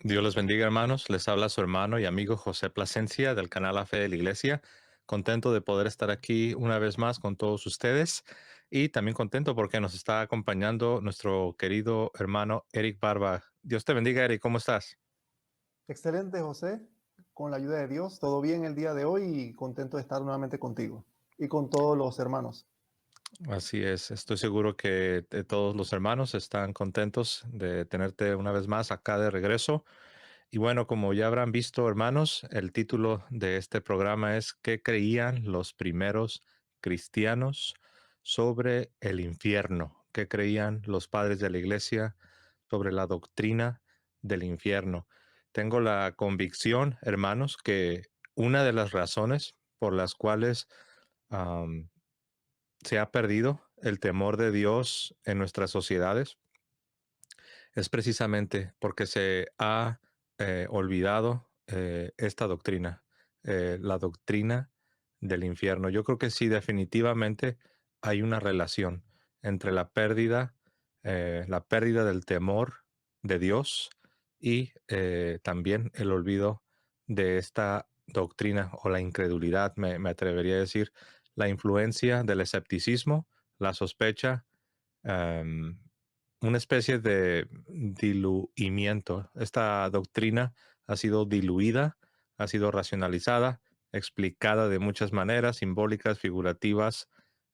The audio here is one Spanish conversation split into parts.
Dios les bendiga, hermanos. Les habla su hermano y amigo José Plasencia del canal La Fe de la Iglesia. Contento de poder estar aquí una vez más con todos ustedes y también contento porque nos está acompañando nuestro querido hermano Eric Barba. Dios te bendiga, Eric. ¿Cómo estás? Excelente, José. Con la ayuda de Dios, todo bien el día de hoy y contento de estar nuevamente contigo y con todos los hermanos. Así es. Estoy seguro que todos los hermanos están contentos de tenerte una vez más acá de regreso. Y bueno, como ya habrán visto, hermanos, el título de este programa es ¿Qué creían los primeros cristianos sobre el infierno? ¿Qué creían los padres de la iglesia sobre la doctrina del infierno? Tengo la convicción, hermanos, que una de las razones por las cuales am, se ha perdido el temor de Dios en nuestras sociedades es precisamente porque se ha olvidado esta doctrina, la doctrina del infierno. Yo creo que sí, definitivamente hay una relación entre la pérdida del temor de Dios y también el olvido de esta doctrina o la incredulidad, me atrevería a decir, la influencia del escepticismo, la sospecha, em, una especie de diluimiento. Esta doctrina ha sido diluida, ha sido racionalizada, explicada de muchas maneras, simbólicas, figurativas,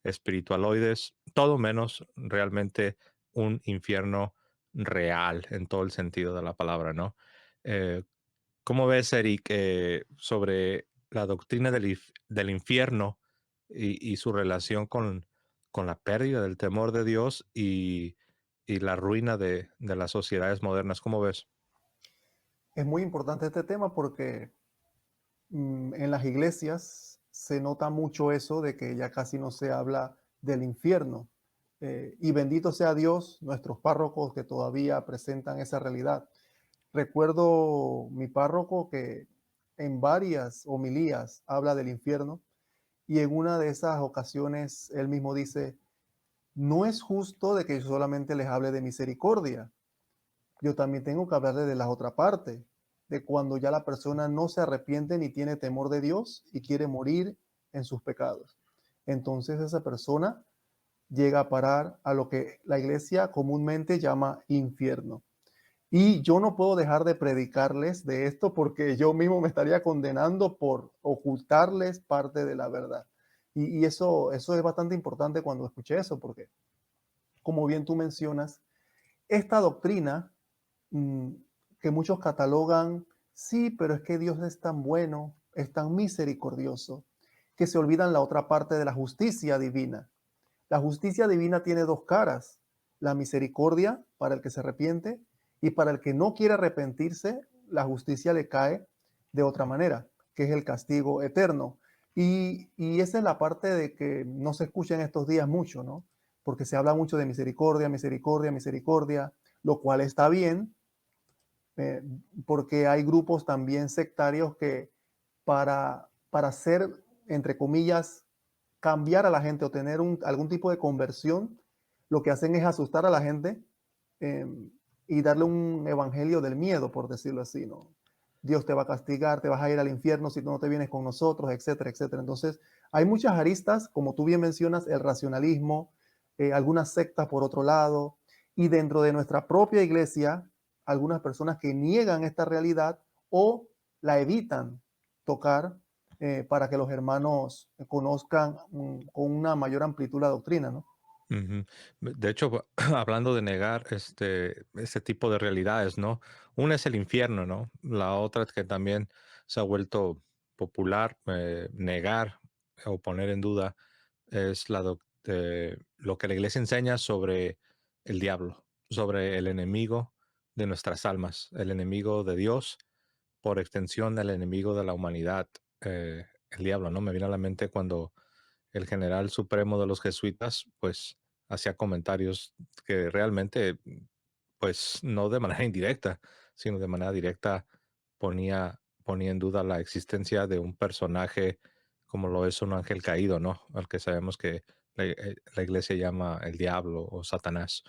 espiritualoides, todo menos realmente un infierno real en todo el sentido de la palabra, ¿no? Eh, ¿Cómo ves, Eric, sobre la doctrina del infierno y su relación con la pérdida del temor de Dios y la ruina de las sociedades modernas? ¿Cómo ves? Es muy importante este tema porque en las iglesias se nota mucho eso de que ya casi no se habla del infierno. Y bendito sea Dios, nuestros párrocos que todavía presentan esa realidad. Recuerdo mi párroco que en varias homilías habla del infierno y en una de esas ocasiones él mismo dice, no es justo de que yo solamente les hable de misericordia. Yo también tengo que hablarle de la otra parte, de cuando ya la persona no se arrepiente ni tiene temor de Dios y quiere morir en sus pecados. Entonces esa persona llega a parar a lo que la iglesia comúnmente llama infierno. Y yo no puedo dejar de predicarles de esto porque yo mismo me estaría condenando por ocultarles parte de la verdad. Y eso es bastante importante cuando escuché eso, porque como bien tú mencionas, esta doctrina mm, que muchos catalogan, sí, pero es que Dios es tan bueno, es tan misericordioso, que se olvidan la otra parte de la justicia divina. La justicia divina tiene dos caras, la misericordia para el que se arrepiente y para el que no quiere arrepentirse, la justicia le cae de otra manera, que es el castigo eterno. Y esa es la parte de que no se escucha en estos días mucho, ¿no? Porque se habla mucho de misericordia, misericordia, misericordia, lo cual está bien, eh, porque hay grupos también sectarios que para hacer, entre comillas, cambiar a la gente o tener algún tipo de conversión, lo que hacen es asustar a la gente eh, y darle un evangelio del miedo, por decirlo así, ¿no? Dios te va a castigar, te vas a ir al infierno si tú no te vienes con nosotros, etcétera, etcétera. Entonces, hay muchas aristas, como tú bien mencionas, el racionalismo, algunas sectas por otro lado, y dentro de nuestra propia iglesia, algunas personas que niegan esta realidad o la evitan tocar para que los hermanos conozcan con una mayor amplitud la doctrina, ¿no? Ujú. De hecho, hablando de negar este tipo de realidades, ¿no? Una es el infierno, ¿no? La otra es que también se ha vuelto popular negar o poner en duda es lo que la iglesia enseña sobre el diablo, sobre el enemigo de nuestras almas, el enemigo de Dios, por extensión, el enemigo de la humanidad, el diablo, ¿no? Me viene a la mente cuando el general supremo de los jesuitas, pues hacía comentarios que realmente, pues no de manera indirecta, sino de manera directa ponía en duda la existencia de un personaje como lo es un ángel caído, ¿no? Al que sabemos que la iglesia llama el diablo o Satanás.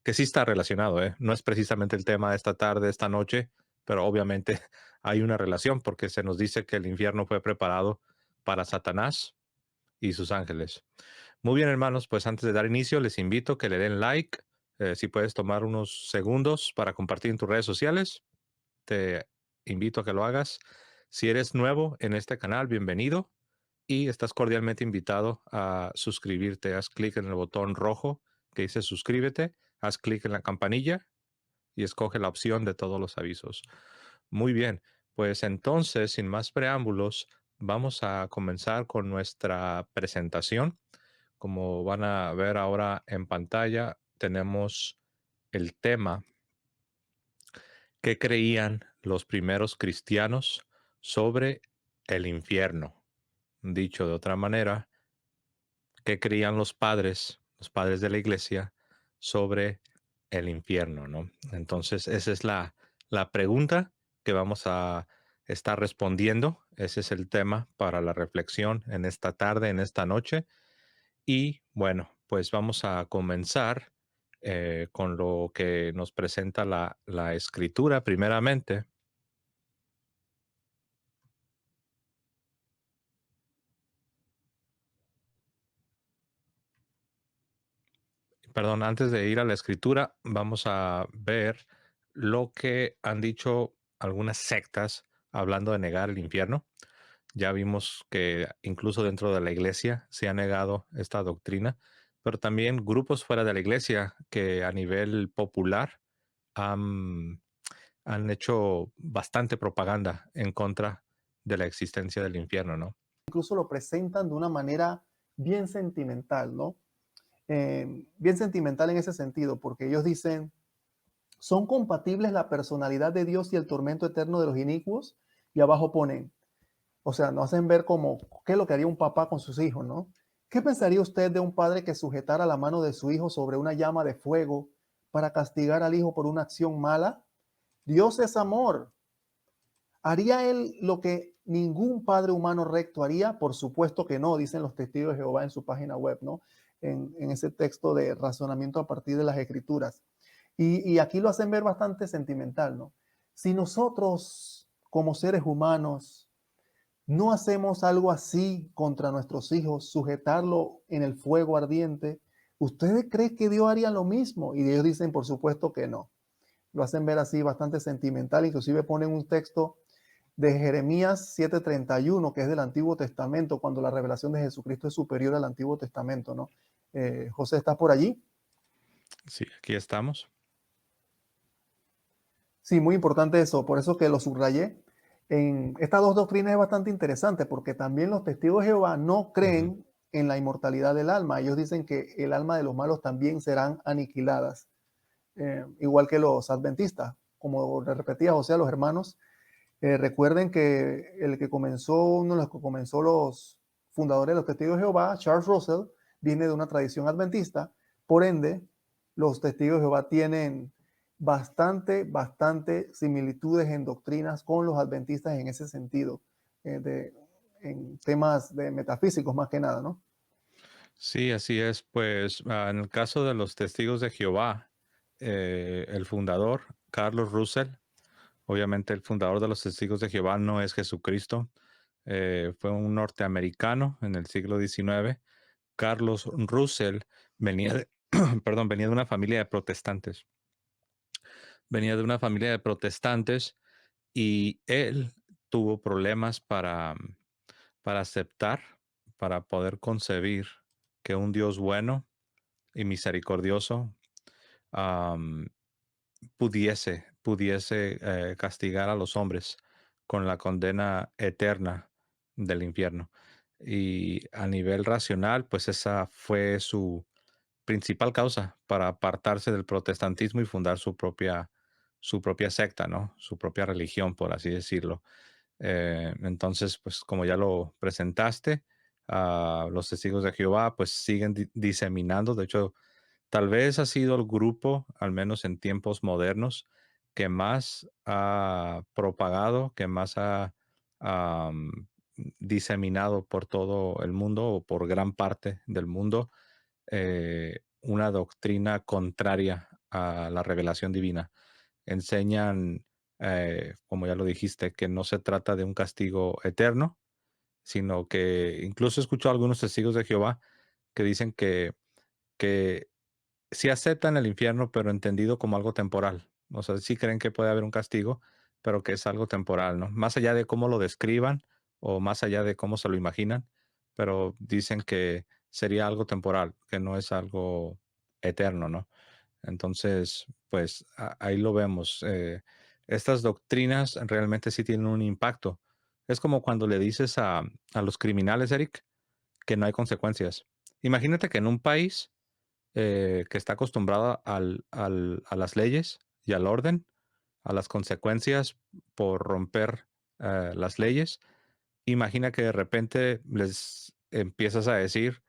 que sí está relacionado, ¿eh? No es precisamente el tema de esta tarde, esta noche, pero obviamente hay una relación porque se nos dice que el infierno fue preparado para Satanás y sus ángeles. Muy bien, hermanos, pues antes de dar inicio, les invito a que le den like. Si puedes tomar unos segundos para compartir en tus redes sociales, te invito a que lo hagas. Si eres nuevo en este canal, bienvenido y estás cordialmente invitado a suscribirte. Haz clic en el botón rojo que dice suscríbete, haz clic en la campanilla y escoge la opción de todos los avisos. Muy bien, pues entonces, sin más preámbulos, vamos a comenzar con nuestra presentación. Como van a ver ahora en pantalla, tenemos el tema: ¿qué creían los primeros cristianos sobre el infierno? Dicho de otra manera, ¿qué creían los padres de la iglesia, sobre el infierno, ¿no? Entonces, esa es la pregunta que vamos a estar respondiendo. Ese es el tema para la reflexión en esta tarde, en esta noche. Y bueno, pues vamos a comenzar con lo que nos presenta la escritura primeramente. Perdón, antes de ir a la escritura, vamos a ver lo que han dicho algunas sectas hablando de negar el infierno. Ya vimos que incluso dentro de la iglesia se ha negado esta doctrina, pero también grupos fuera de la iglesia que a nivel popular han, han hecho bastante propaganda en contra de la existencia del infierno, ¿no? Incluso lo presentan de una manera bien sentimental, ¿no? Bien sentimental en ese sentido, porque ellos dicen, ¿son compatibles la personalidad de Dios y el tormento eterno de los inicuos? Y abajo ponen, o sea, nos hacen ver como qué es lo que haría un papá con sus hijos, ¿no? ¿Qué pensaría usted de un padre que sujetara la mano de su hijo sobre una llama de fuego para castigar al hijo por una acción mala? Dios es amor. ¿Haría él lo que ningún padre humano recto haría? Por supuesto que no, dicen los testigos de Jehová en su página web, ¿no? En ese texto de razonamiento a partir de las escrituras. Y aquí lo hacen ver bastante sentimental, ¿no? Si nosotros, como seres humanos, no hacemos algo así contra nuestros hijos, sujetarlo en el fuego ardiente, ¿ustedes creen que Dios haría lo mismo? Y ellos dicen, por supuesto que no. Lo hacen ver así bastante sentimental, inclusive ponen un texto de Jeremías 7:31, que es del Antiguo Testamento, cuando la revelación de Jesucristo es superior al Antiguo Testamento, ¿no? José, ¿estás por allí? Sí, aquí estamos. Sí, muy importante eso, por eso que lo subrayé. En estas dos doctrinas es bastante interesante porque también los testigos de Jehová no Ujú. creen en la inmortalidad del alma. Ellos dicen que el alma de los malos también serán aniquiladas, igual que los adventistas. Como le repetía José a los hermanos, recuerden que el que comenzó, uno de los que comenzó los fundadores de los testigos de Jehová, Charles Russell, viene de una tradición adventista. Por ende, los testigos de Jehová tienen bastante similitudes en doctrinas con los adventistas en ese sentido, en temas de metafísicos más que nada, ¿no? Sí, así es. Pues en el caso de los testigos de Jehová, el fundador, Carlos Russell, obviamente el fundador de los testigos de Jehová no es Jesucristo, fue un norteamericano en el siglo XIX. Carlos Russell venía de, perdón, venía de una familia de protestantes. Venía de una familia de protestantes y él tuvo problemas para aceptar, para poder concebir que un Dios bueno y misericordioso am, pudiese castigar a los hombres con la condena eterna del infierno. Y a nivel racional, pues esa fue su principal causa para apartarse del protestantismo y fundar su propia secta, ¿no? Su propia religión, por así decirlo. Entonces, pues como ya lo presentaste, los testigos de Jehová pues siguen diseminando. De hecho, tal vez ha sido el grupo, al menos en tiempos modernos, que más ha propagado, que más ha am, diseminado por todo el mundo o por gran parte del mundo una doctrina contraria a la revelación divina. Enseñan, como ya lo dijiste, que no se trata de un castigo eterno, sino que incluso escucho a algunos testigos de Jehová que dicen que sí aceptan el infierno, pero entendido como algo temporal. O sea, sí creen que puede haber un castigo, pero que es algo temporal, ¿no? Más allá de cómo lo describan o más allá de cómo se lo imaginan, pero dicen que sería algo temporal, que no es algo eterno, ¿no? Entonces, pues ahí lo vemos. Estas doctrinas realmente sí tienen un impacto. Es como cuando le dices a los criminales, Eric, que no hay consecuencias. Imagínate que en un país que está acostumbrada a las leyes y al orden, a las consecuencias por romper las leyes. Imagina que de repente les empiezas a decir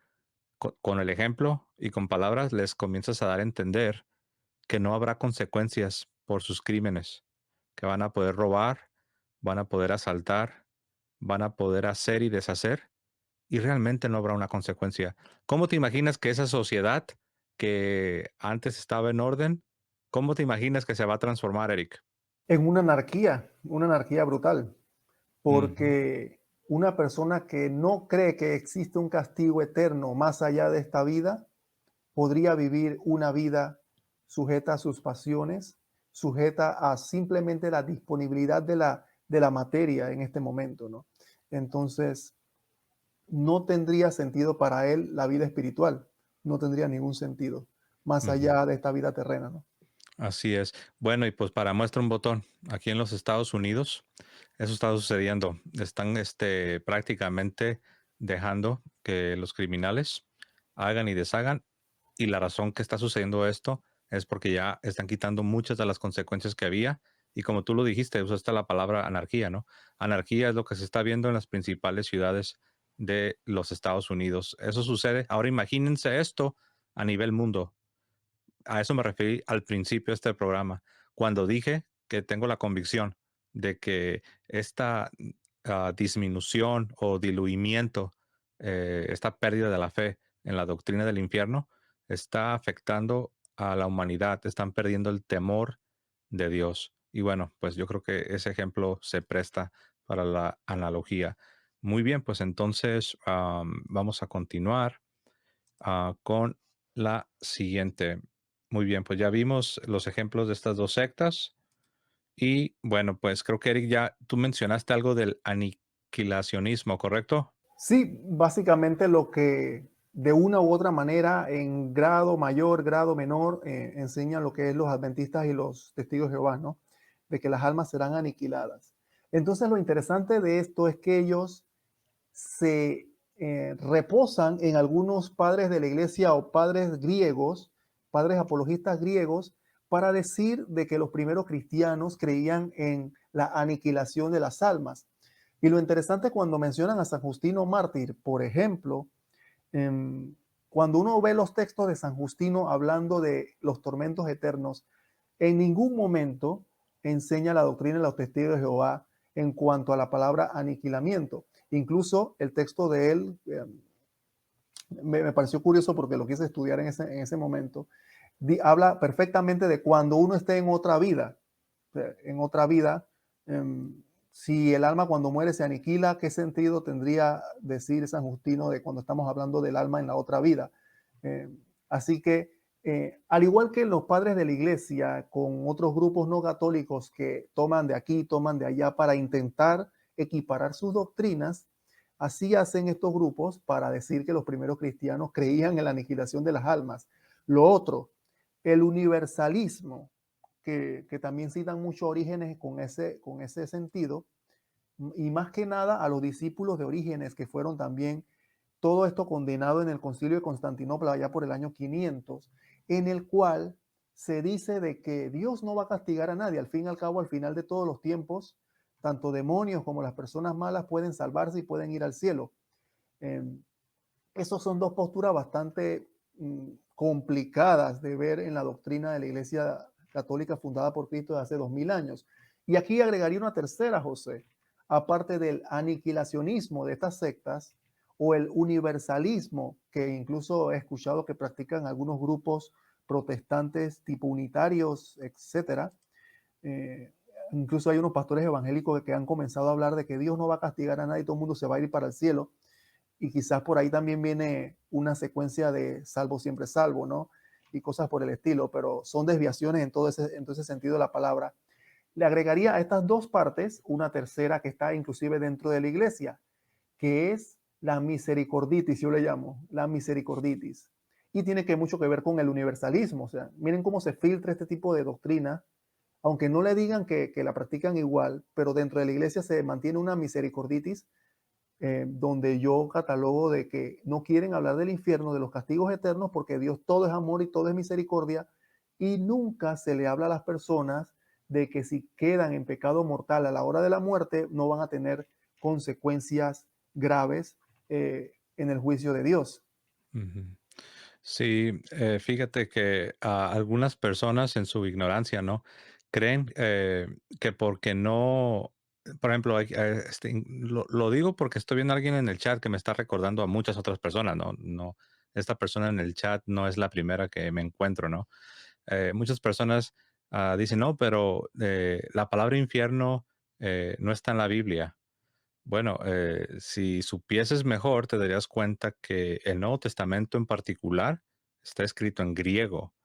con el ejemplo y con palabras, les comienzas a dar a entender que no habrá consecuencias por sus crímenes, que van a poder robar, van a poder asaltar, van a poder hacer y deshacer y realmente no habrá una consecuencia. ¿Cómo te imaginas que esa sociedad que antes estaba en orden, cómo te imaginas que se va a transformar, Eric? En una anarquía brutal, Ujú, porque una persona que no cree que existe un castigo eterno más allá de esta vida, podría vivir una vida sujeta a sus pasiones, sujeta a simplemente la disponibilidad de la materia en este momento, ¿no? Entonces, no tendría sentido para él la vida espiritual, no tendría ningún sentido, más ujú. allá de esta vida terrena, ¿no? Así es. Bueno, y pues para muestra un botón, aquí en los Estados Unidos, eso está sucediendo. Están prácticamente dejando que los criminales hagan y deshagan. Y la razón que está sucediendo esto es porque ya están quitando muchas de las consecuencias que había. Y como tú lo dijiste, usaste la palabra anarquía, ¿no? Anarquía es lo que se está viendo en las principales ciudades de los Estados Unidos. Eso sucede. Ahora imagínense esto a nivel mundo. A eso me referí al principio de este programa, cuando dije que tengo la convicción de que esta disminución o diluimiento, esta pérdida de la fe en la doctrina del infierno, está afectando a la humanidad, están perdiendo el temor de Dios. Y bueno, pues yo creo que ese ejemplo se presta para la analogía. Muy bien, pues entonces vamos a continuar con la siguiente. Muy bien, pues ya vimos los ejemplos de estas dos sectas. Y bueno, pues creo que Eric, ya tú mencionaste algo del aniquilacionismo, ¿correcto? Sí, básicamente lo que de una u otra manera, en grado mayor, grado menor, enseñan lo que es los adventistas y los testigos de Jehová, ¿no? De que las almas serán aniquiladas. Entonces, lo interesante de esto es que ellos se reposan en algunos padres de la iglesia o padres griegos, padres apologistas griegos, para decir de que los primeros cristianos creían en la aniquilación de las almas. Y lo interesante cuando mencionan a San Justino Mártir, por ejemplo, em, cuando uno ve los textos de San Justino hablando de los tormentos eternos, en ningún momento enseña la doctrina de los testigos de Jehová en cuanto a la palabra aniquilamiento. Incluso el texto de él me pareció curioso porque lo quise estudiar en ese momento. Habla perfectamente de cuando uno esté en otra vida. En otra vida, si el alma cuando muere se aniquila, ¿qué sentido tendría decir San Justino de cuando estamos hablando del alma en la otra vida? Eh, Así que, al igual que los padres de la iglesia, con otros grupos no católicos que toman de aquí, toman de allá para intentar equiparar sus doctrinas, así hacen estos grupos para decir que los primeros cristianos creían en la aniquilación de las almas. Lo otro, el universalismo, que también citan muchos orígenes con ese sentido, y más que nada a los discípulos de Orígenes, que fueron también todo esto condenado en el concilio de Constantinopla allá por el año 500, en el cual se dice de que Dios no va a castigar a nadie. Al fin y al cabo, al final de todos los tiempos, tanto demonios como las personas malas pueden salvarse y pueden ir al cielo. Eh, Esas son dos posturas bastante complicadas de ver en la doctrina de la Iglesia Católica fundada por Cristo de hace 2000 años. Y aquí agregaría una tercera, José. Aparte del aniquilacionismo de estas sectas, o el universalismo, que incluso he escuchado que practican algunos grupos protestantes tipo unitarios, etcétera. Eh, Incluso hay unos pastores evangélicos que han comenzado a hablar de que Dios no va a castigar a nadie, todo el mundo se va a ir para el cielo. Y quizás por ahí también viene una secuencia de salvo siempre salvo, ¿no? Y cosas por el estilo, pero son desviaciones en todo ese sentido de la palabra. Le agregaría a estas dos partes una tercera que está inclusive dentro de la iglesia, que es la misericorditis, yo le llamo, la misericorditis. Y tiene que mucho que ver con el universalismo. O sea, miren cómo se filtra este tipo de doctrina, aunque no le digan que la practican igual, pero dentro de la iglesia se mantiene una misericorditis, donde yo catalogo de que no quieren hablar del infierno, de los castigos eternos, porque Dios todo es amor y todo es misericordia, y nunca se le habla a las personas de que si quedan en pecado mortal a la hora de la muerte, no van a tener consecuencias graves en el juicio de Dios. Ujú. Sí, fíjate que algunas personas en su ignorancia, ¿no? Creen que porque no, por ejemplo, lo digo porque estoy viendo a alguien en el chat que me está recordando a muchas otras personas, ¿no? No, esta persona en el chat no es la primera que me encuentro, ¿no? Muchas personas dicen, no, pero la palabra infierno no está en la Biblia. Bueno, si supieses mejor, te darías cuenta que el Nuevo Testamento en particular está escrito en griego.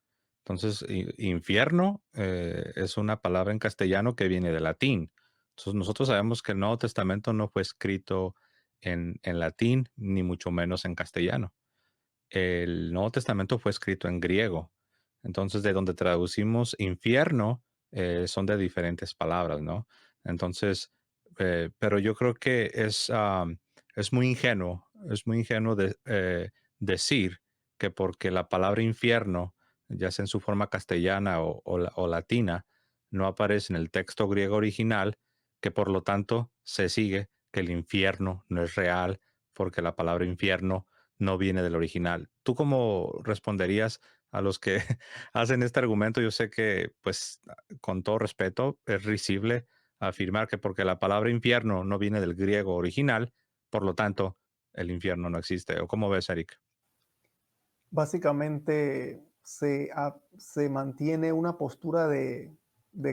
Entonces, infierno es una palabra en castellano que viene de latín. Entonces, nosotros sabemos que el Nuevo Testamento no fue escrito en latín, ni mucho menos en castellano. El Nuevo Testamento fue escrito en griego. Entonces, de donde traducimos infierno, son de diferentes palabras, ¿no? Entonces, pero yo creo que es muy ingenuo decir que porque la palabra infierno, ya sea en su forma castellana o latina, no aparece en el texto griego original, que por lo tanto se sigue que el infierno no es real, porque la palabra infierno no viene del original. ¿Tú cómo responderías a los que hacen este argumento? Yo sé que, pues, con todo respeto, es risible afirmar que porque la palabra infierno no viene del griego original, por lo tanto, el infierno no existe. ¿O cómo ves, Eric? Básicamente se mantiene una postura de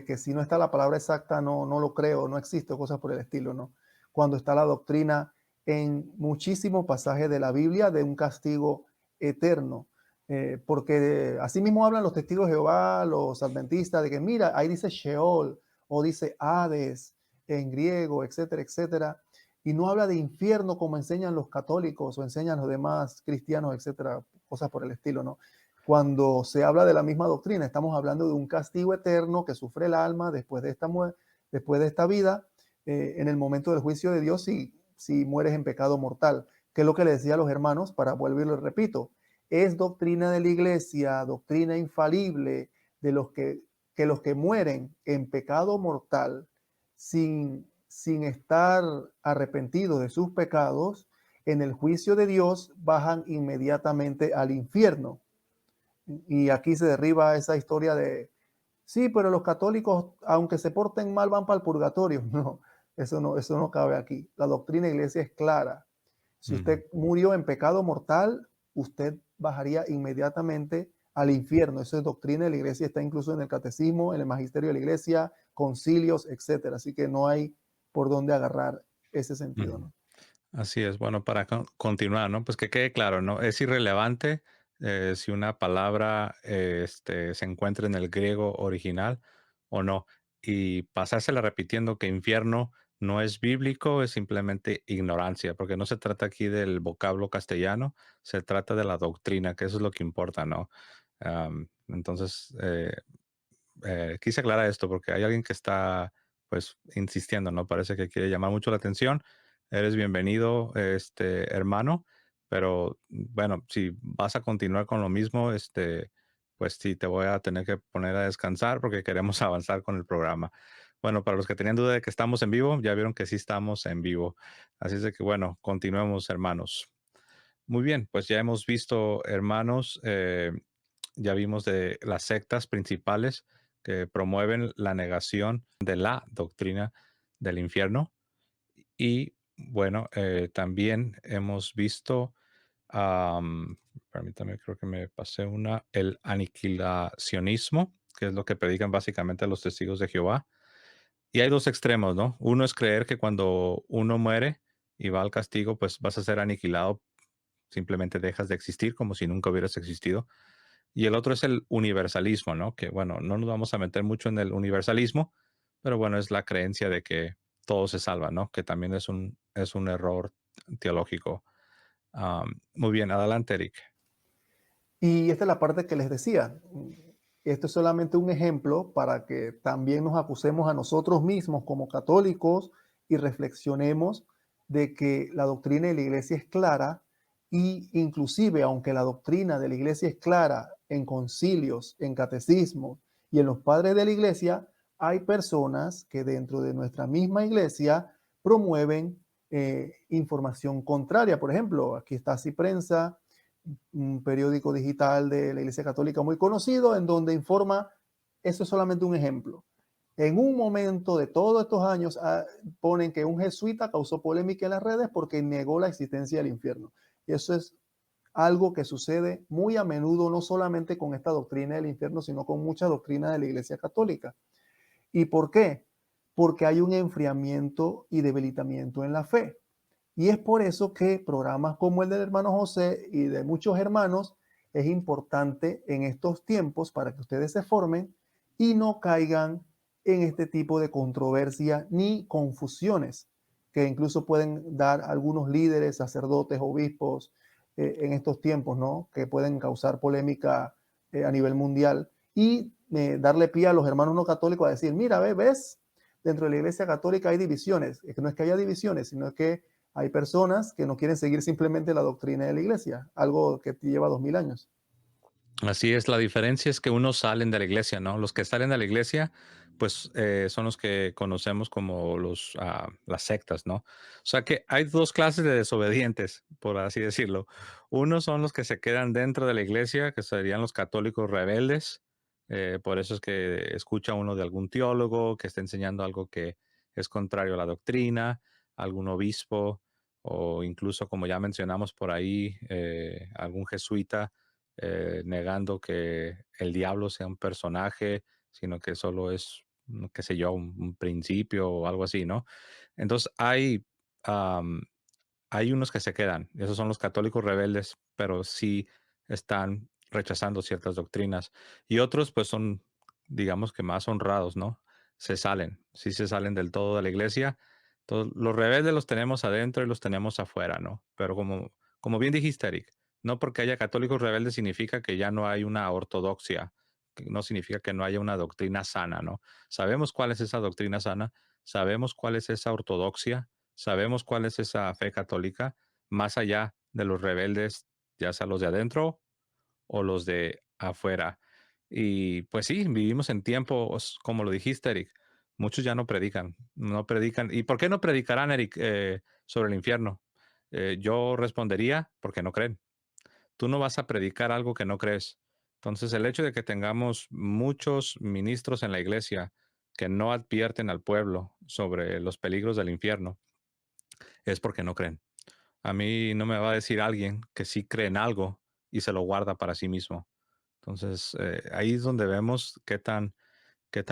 que si no está la palabra exacta, no lo creo, no existe, cosas por el estilo, ¿no? Cuando está la doctrina en muchísimos pasajes de la Biblia de un castigo eterno. Porque así mismo hablan los testigos de Jehová, los adventistas, de que mira, ahí dice Sheol o dice Hades en griego, etcétera, etcétera, y no habla de infierno como enseñan los católicos o enseñan los demás cristianos, etcétera, cosas por el estilo, ¿no? Cuando se habla de la misma doctrina, estamos hablando de un castigo eterno que sufre el alma después de después de esta vida, en el momento del juicio de Dios, si mueres en pecado mortal, que es lo que le decía a los hermanos, para volverlo, repito, es doctrina de la iglesia, doctrina infalible de los que mueren en pecado mortal sin estar arrepentidos de sus pecados, en el juicio de Dios bajan inmediatamente al infierno. Y aquí se derriba esa historia de, sí, pero los católicos, aunque se porten mal, van para el purgatorio. No, eso no cabe aquí. La doctrina de la iglesia es clara. Si Ujú, usted murió en pecado mortal, usted bajaría inmediatamente al infierno. Eso es doctrina de la iglesia, está incluso en el catecismo, en el magisterio de la iglesia, concilios, etcétera. Así que no hay por dónde agarrar ese sentido, ujú. ¿no? Así es. Bueno, para continuar, ¿no? Pues que quede claro, ¿no? Es irrelevante si una palabra se encuentra en el griego original o no. Y pasársela repitiendo que infierno no es bíblico es simplemente ignorancia, porque no se trata aquí del vocablo castellano, se trata de la doctrina, que eso es lo que importa, ¿no? Entonces, quise aclarar esto porque hay alguien que está, pues, insistiendo, ¿no? Parece que quiere llamar mucho la atención. Eres bienvenido, hermano, pero bueno, si vas a continuar con lo mismo, pues sí, te voy a tener que poner a descansar porque queremos avanzar con el programa. Bueno, para los que tenían duda de que estamos en vivo, ya vieron que sí estamos en vivo. Así es de que, bueno, continuemos, hermanos. Muy bien, pues ya hemos visto, hermanos, ya vimos de las sectas principales que promueven la negación de la doctrina del infierno y Bueno, también hemos visto, permítame, creo que me pasé una, el aniquilacionismo, que es lo que predican básicamente los testigos de Jehová. Y hay dos extremos, ¿no? Uno es creer que cuando uno muere y va al castigo, pues vas a ser aniquilado, simplemente dejas de existir como si nunca hubieras existido. Y el otro es el universalismo, ¿no? Que bueno, no nos vamos a meter mucho en el universalismo, pero bueno, es la creencia de que todo se salva, ¿no? Que también es un error teológico. Muy bien, adelante, Eric. Y esta es la parte que les decía. Esto es solamente un ejemplo para que también nos acusemos a nosotros mismos como católicos y reflexionemos de que la doctrina de la iglesia es clara y inclusive aunque la doctrina de la iglesia es clara en concilios, en catecismos y en los padres de la iglesia, hay personas que dentro de nuestra misma iglesia promueven información contraria. Por ejemplo, aquí está Ciprensa, un periódico digital de la Iglesia Católica muy conocido, en donde informa, eso es solamente un ejemplo. En un momento de todos estos años ponen que un jesuita causó polémica en las redes porque negó la existencia del infierno. Y eso es algo que sucede muy a menudo, no solamente con esta doctrina del infierno, sino con muchas doctrinas de la Iglesia Católica. ¿Y por qué? Porque hay un enfriamiento y debilitamiento en la fe. Y es por eso que programas como el del hermano José y de muchos hermanos es importante en estos tiempos para que ustedes se formen y no caigan en este tipo de controversia ni confusiones que incluso pueden dar algunos líderes, sacerdotes, obispos en estos tiempos, ¿no? Que pueden causar polémica a nivel mundial y darle pie a los hermanos no católicos a decir, mira, ves, dentro de la iglesia católica hay divisiones. Es que no es que haya divisiones, sino que hay personas que no quieren seguir simplemente la doctrina de la iglesia, algo que lleva 2000 años. Así es, la diferencia es que unos salen de la iglesia, ¿no? Los que salen de la iglesia, pues son los que conocemos como las sectas, ¿no? O sea que hay dos clases de desobedientes, por así decirlo. Unos son los que se quedan dentro de la iglesia, que serían los católicos rebeldes. Por eso es que escucha uno de algún teólogo que está enseñando algo que es contrario a la doctrina, algún obispo o incluso, como ya mencionamos por ahí, algún jesuita negando que el diablo sea un personaje, sino que solo es, qué sé yo, un principio o algo así, ¿no? Entonces am, hay unos que se quedan, esos son los católicos rebeldes, pero sí están rechazando ciertas doctrinas. Y otros, pues son, digamos que más honrados, ¿no? Se salen, sí se salen del todo de la iglesia. Entonces, los rebeldes los tenemos adentro y los tenemos afuera, ¿no? Pero como bien dijiste, Eric, no porque haya católicos rebeldes significa que ya no hay una ortodoxia, que no significa que no haya una doctrina sana, ¿no? Sabemos cuál es esa doctrina sana, sabemos cuál es esa ortodoxia, sabemos cuál es esa fe católica, más allá de los rebeldes, ya sea los de adentro o los de afuera. Y pues sí, vivimos en tiempos, como lo dijiste, Eric, muchos ya no predican, no predican. ¿Y por qué no predicarán, Eric, sobre el infierno? Yo respondería, porque no creen. Tú no vas a predicar algo que no crees. Entonces, el hecho de que tengamos muchos ministros en la iglesia que no advierten al pueblo sobre los peligros del infierno es porque no creen. A mí no me va a decir alguien que sí cree en algo y se lo guarda para sí mismo. Entonces, ahí es donde vemos qué tan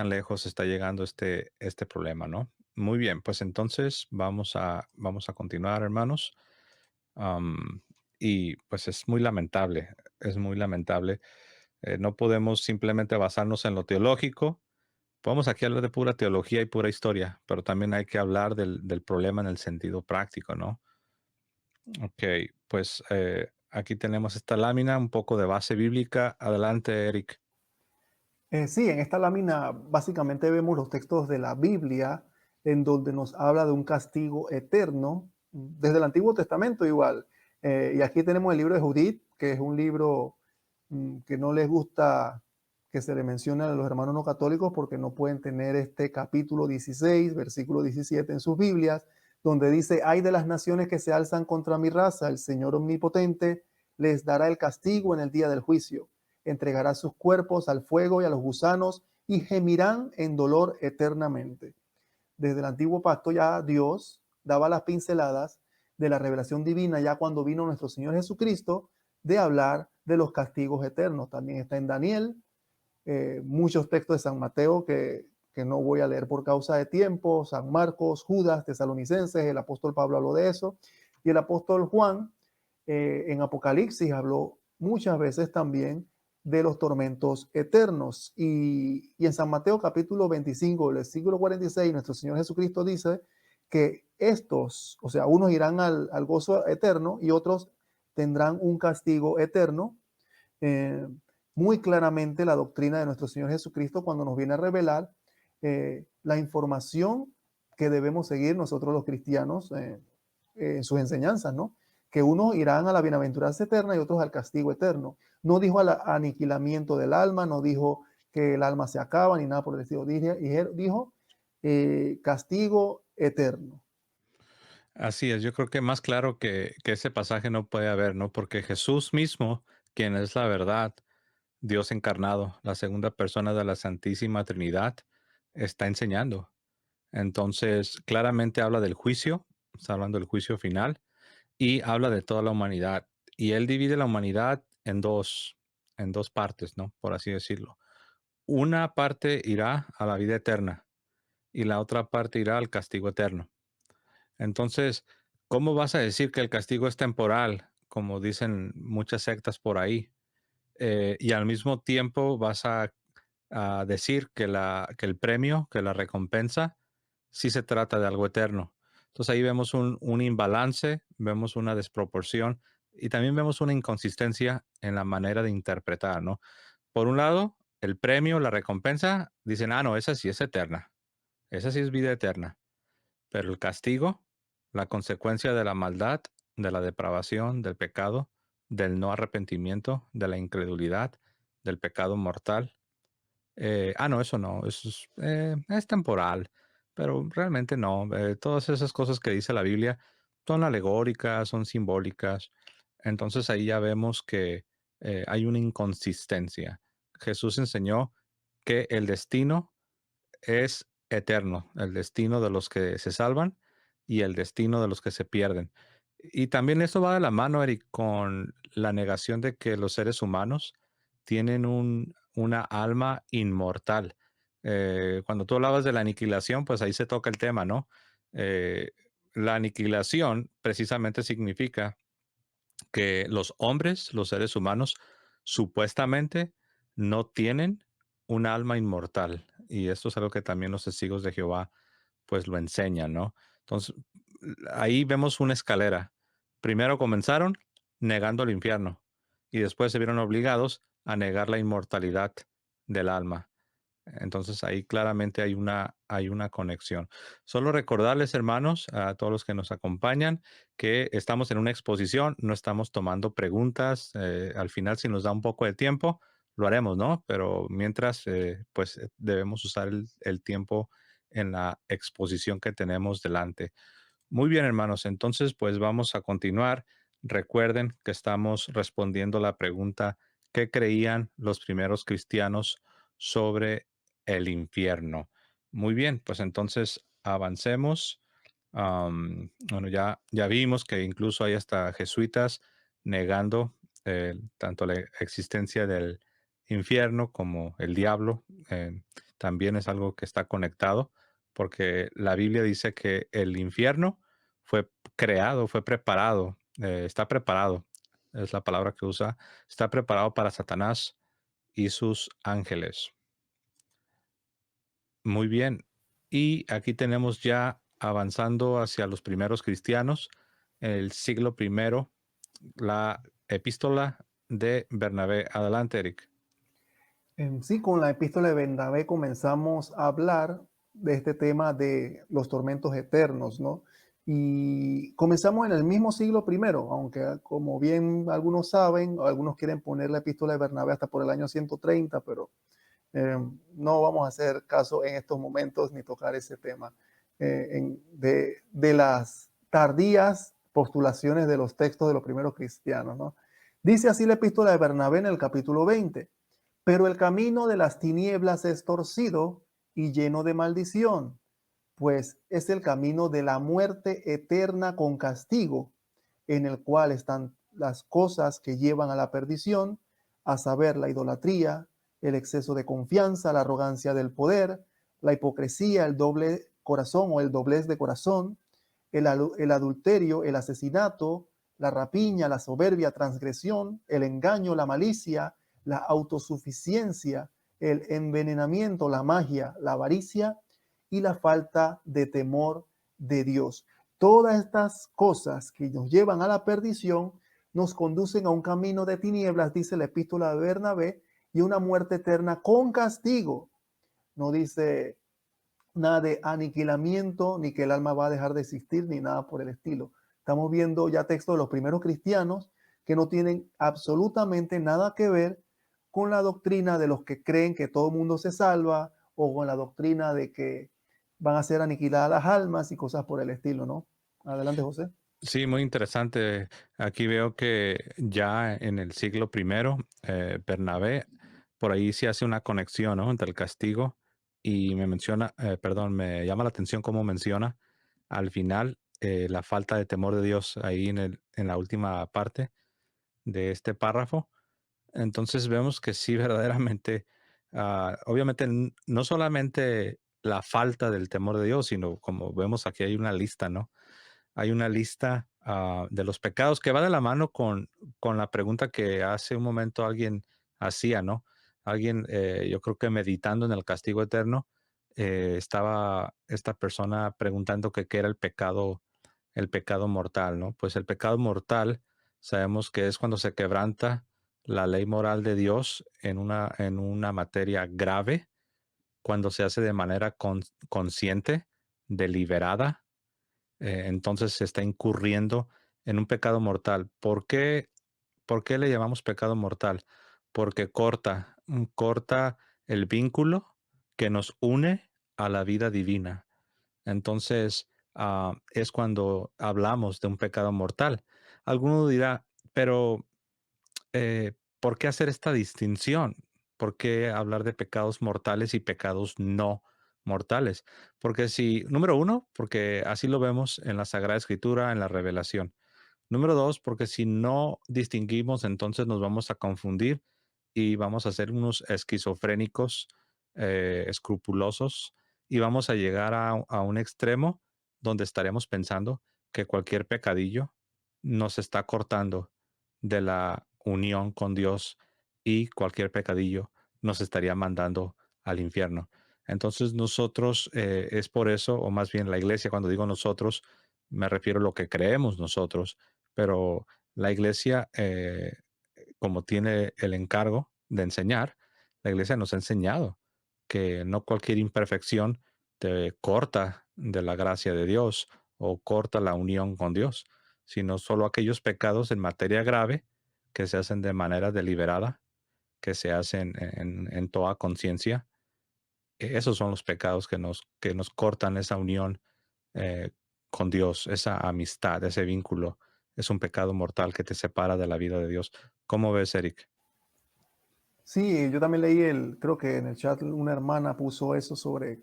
lejos está llegando este problema, ¿no? Muy bien, pues entonces vamos a continuar, hermanos. Am, y pues es muy lamentable. No podemos simplemente basarnos en lo teológico. Podemos aquí hablar de pura teología y pura historia, pero también hay que hablar del problema en el sentido práctico, ¿no? Ok, pues aquí tenemos esta lámina, un poco de base bíblica. Adelante, Eric. Sí, en esta lámina básicamente vemos los textos de la Biblia en donde nos habla de un castigo eterno, desde el Antiguo Testamento igual. Y aquí tenemos el libro de Judith, que es un libro que no les gusta que se le mencione a los hermanos no católicos porque no pueden tener este capítulo 16, versículo 17 en sus Biblias, donde dice, hay de las naciones que se alzan contra mi raza, el Señor omnipotente les dará el castigo en el día del juicio, entregará sus cuerpos al fuego y a los gusanos y gemirán en dolor eternamente. Desde el antiguo pacto ya Dios daba las pinceladas de la revelación divina ya cuando vino nuestro Señor Jesucristo, de hablar de los castigos eternos. También está en Daniel, muchos textos de San Mateo que no voy a leer por causa de tiempo, San Marcos, Judas, Tesalonicenses, el apóstol Pablo habló de eso, y el apóstol Juan en Apocalipsis habló muchas veces también de los tormentos eternos. Y en San Mateo capítulo 25, versículo 46, nuestro Señor Jesucristo dice que estos, o sea, unos irán al gozo eterno y otros tendrán un castigo eterno. Eh, Muy claramente la doctrina de nuestro Señor Jesucristo cuando nos viene a revelar la información que debemos seguir nosotros los cristianos en sus enseñanzas, ¿no? Que unos irán a la bienaventuranza eterna y otros al castigo eterno. No dijo al aniquilamiento del alma, no dijo que el alma se acaba ni nada por el estilo. Dijo castigo eterno. Así es, yo creo que más claro que ese pasaje no puede haber, ¿no? Porque Jesús mismo, quien es la verdad, Dios encarnado, la segunda persona de la Santísima Trinidad, está enseñando. Entonces, claramente habla del juicio, está hablando del juicio final y habla de toda la humanidad. Y él divide la humanidad en dos partes, ¿no? Por así decirlo. Una parte irá a la vida eterna y la otra parte irá al castigo eterno. Entonces, ¿cómo vas a decir que el castigo es temporal, como dicen muchas sectas por ahí? Y al mismo tiempo vas a decir que, que el premio, que la recompensa, sí se trata de algo eterno. Entonces ahí vemos un imbalance, vemos una desproporción y también vemos una inconsistencia en la manera de interpretar, ¿no? Por un lado, el premio, la recompensa, dicen, ah, no, esa sí es eterna, esa sí es vida eterna, pero el castigo, la consecuencia de la maldad, de la depravación, del pecado, del no arrepentimiento, de la incredulidad, del pecado mortal, no, eso no, eso es temporal, pero realmente no. Todas esas cosas que dice la Biblia son alegóricas, son simbólicas. Entonces ahí ya vemos que hay una inconsistencia. Jesús enseñó que el destino es eterno, el destino de los que se salvan y el destino de los que se pierden. Y también eso va de la mano, Eric, con la negación de que los seres humanos tienen una alma inmortal. Cuando tú hablabas de la aniquilación, pues ahí se toca el tema, ¿no? Eh, la aniquilación precisamente significa que los hombres, los seres humanos, supuestamente no tienen un alma inmortal. Y esto es algo que también los testigos de Jehová pues lo enseñan, ¿no? Entonces, ahí vemos una escalera. Primero comenzaron negando el infierno y después se vieron obligados a negar la inmortalidad del alma. Entonces ahí claramente hay una conexión. Solo recordarles, hermanos, a todos los que nos acompañan, que estamos en una exposición, no estamos tomando preguntas. Al final, si nos da un poco de tiempo, lo haremos, ¿no? Pero mientras, pues debemos usar el tiempo en la exposición que tenemos delante. Muy bien, hermanos. Entonces, pues vamos a continuar. Recuerden que estamos respondiendo la pregunta: ¿qué creían los primeros cristianos sobre el infierno? Muy bien, pues entonces avancemos. Bueno, ya vimos que incluso hay hasta jesuitas negando tanto la existencia del infierno como el diablo. También es algo que está conectado, porque la Biblia dice que el infierno fue creado, fue preparado, está preparado, es la palabra que usa, está preparado para Satanás y sus ángeles. Muy bien. Y aquí tenemos ya avanzando hacia los primeros cristianos, el siglo primero, la epístola de Bernabé. Adelante, Eric. Sí, con la epístola de Bernabé comenzamos a hablar de este tema de los tormentos eternos, ¿no? Y comenzamos en el mismo siglo primero, aunque como bien algunos saben, algunos quieren poner la epístola de Bernabé hasta por el año 130, pero no vamos a hacer caso en estos momentos ni tocar ese tema de las tardías postulaciones de los textos de los primeros cristianos, ¿no? Dice así la epístola de Bernabé en el capítulo 20: pero el camino de las tinieblas es torcido y lleno de maldición, pues es el camino de la muerte eterna con castigo, en el cual están las cosas que llevan a la perdición, a saber, la idolatría, el exceso de confianza, la arrogancia del poder, la hipocresía, el doble corazón o el doblez de corazón, el adulterio, el asesinato, la rapiña, la soberbia, transgresión, el engaño, la malicia, la autosuficiencia, el envenenamiento, la magia, la avaricia y la falta de temor de Dios. Todas estas cosas que nos llevan a la perdición nos conducen a un camino de tinieblas, dice la epístola de Bernabé, y una muerte eterna con castigo. No dice nada de aniquilamiento, ni que el alma va a dejar de existir, ni nada por el estilo. Estamos viendo ya textos de los primeros cristianos que no tienen absolutamente nada que ver con la doctrina de los que creen que todo el mundo se salva o con la doctrina de que van a ser aniquiladas las almas y cosas por el estilo, ¿no? Adelante, José. Sí, muy interesante. Aquí veo que ya en el siglo primero, Bernabé, por ahí se hace una conexión, ¿no? Entre el castigo y me menciona, perdón, me llama la atención cómo menciona al final la falta de temor de Dios ahí en la última parte de este párrafo. Entonces vemos que sí, verdaderamente, obviamente no solamente la falta del temor de Dios, sino como vemos aquí hay una lista, ¿no? Hay una lista de los pecados que va de la mano con la pregunta que hace un momento alguien hacía, ¿no? Alguien, yo creo que meditando en el castigo eterno, estaba esta persona preguntando que qué era el pecado mortal, ¿no? Pues el pecado mortal sabemos que es cuando se quebranta la ley moral de Dios en una materia grave, cuando se hace de manera consciente, deliberada, entonces se está incurriendo en un pecado mortal. ¿Por qué le llamamos pecado mortal? Porque corta el vínculo que nos une a la vida divina. Entonces, es cuando hablamos de un pecado mortal. Alguno dirá, pero ¿por qué hacer esta distinción? ¿Por qué hablar de pecados mortales y pecados no mortales? Porque si, número uno, porque así lo vemos en la Sagrada Escritura, en la Revelación. Número dos, porque si no distinguimos, entonces nos vamos a confundir y vamos a ser unos esquizofrénicos, escrupulosos, y vamos a llegar a un extremo donde estaremos pensando que cualquier pecadillo nos está cortando de la unión con Dios y cualquier pecadillo nos estaría mandando al infierno. Entonces nosotros, es por eso, o más bien la iglesia, cuando digo nosotros, me refiero a lo que creemos nosotros, pero la iglesia, como tiene el encargo de enseñar, la iglesia nos ha enseñado que no cualquier imperfección te corta de la gracia de Dios o corta la unión con Dios, sino solo aquellos pecados en materia grave que se hacen de manera deliberada, que se hacen en toda conciencia. Esos son los pecados que nos cortan esa unión eh, con Dios, esa amistad, ese vínculo. Es un pecado mortal que te separa de la vida de Dios. ¿Cómo ves, Eric? Sí, yo también leí creo que en el chat una hermana puso eso sobre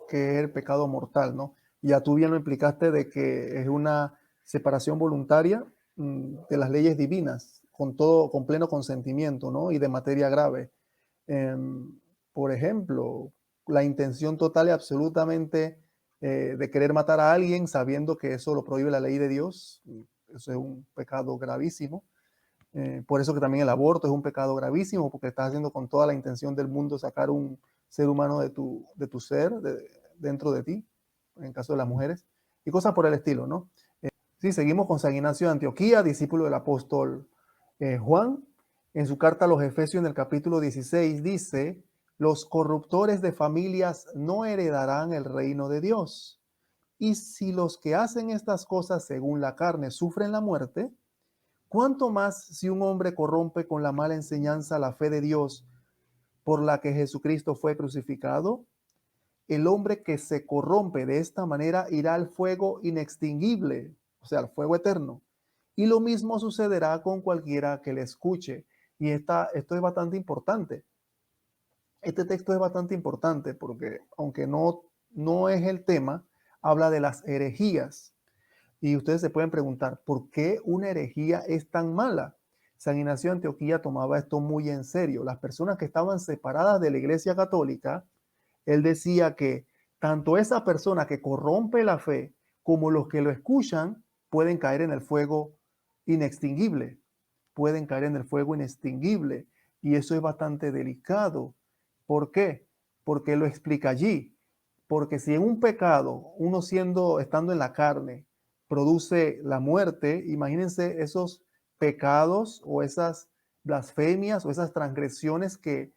qué es el pecado mortal, ¿no? Y ya tú bien lo implicaste de que es una separación voluntaria de las leyes divinas, con todo, con pleno consentimiento, ¿no? Y de materia grave. Em, por ejemplo, la intención total y absolutamente de querer matar a alguien sabiendo que eso lo prohíbe la ley de Dios, eso es un pecado gravísimo. Por eso que también el aborto es un pecado gravísimo, porque estás haciendo con toda la intención del mundo sacar un ser humano de tu ser, dentro de ti, en caso de las mujeres, y cosas por el estilo, ¿no? Sí, seguimos con San Ignacio de Antioquía, discípulo del apóstol Juan. En su carta a los Efesios, en el capítulo 16, dice: los corruptores de familias no heredarán el reino de Dios. Y si los que hacen estas cosas según la carne sufren la muerte, ¿cuánto más si un hombre corrompe con la mala enseñanza la fe de Dios por la que Jesucristo fue crucificado? El hombre que se corrompe de esta manera irá al fuego inextinguible, o sea, al fuego eterno. Y lo mismo sucederá con cualquiera que le escuche. Y esto es bastante importante. Este texto es bastante importante porque, aunque no es el tema, habla de las herejías. Y ustedes se pueden preguntar, ¿por qué una herejía es tan mala? San Ignacio de Antioquía tomaba esto muy en serio. Las personas que estaban separadas de la Iglesia Católica, él decía que tanto esa persona que corrompe la fe como los que lo escuchan pueden caer en el fuego inextinguible, pueden caer en el fuego inextinguible. Y eso es bastante delicado. ¿Por qué? Porque lo explica allí. Porque si en un pecado, uno estando en la carne, produce la muerte, imagínense esos pecados o esas blasfemias o esas transgresiones que,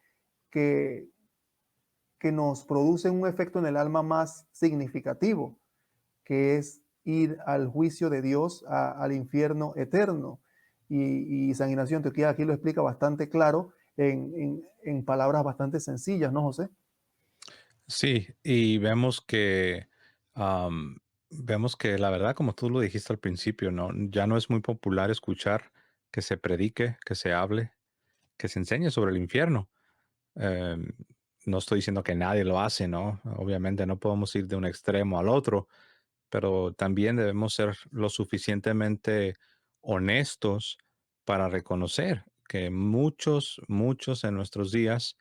que nos producen un efecto en el alma más significativo, que es ir al juicio de Dios, al infierno eterno. Y San Ignacio de Antioquía aquí lo explica bastante claro en palabras bastante sencillas, ¿no, José? Sí, y vemos que la verdad, como tú lo dijiste al principio, ¿no? Ya no es muy popular escuchar que se predique, que se hable, que se enseñe sobre el infierno. Em, no estoy diciendo que nadie lo hace, ¿no? Obviamente no podemos ir de un extremo al otro, pero también debemos ser lo suficientemente honestos para reconocer que muchos en nuestros días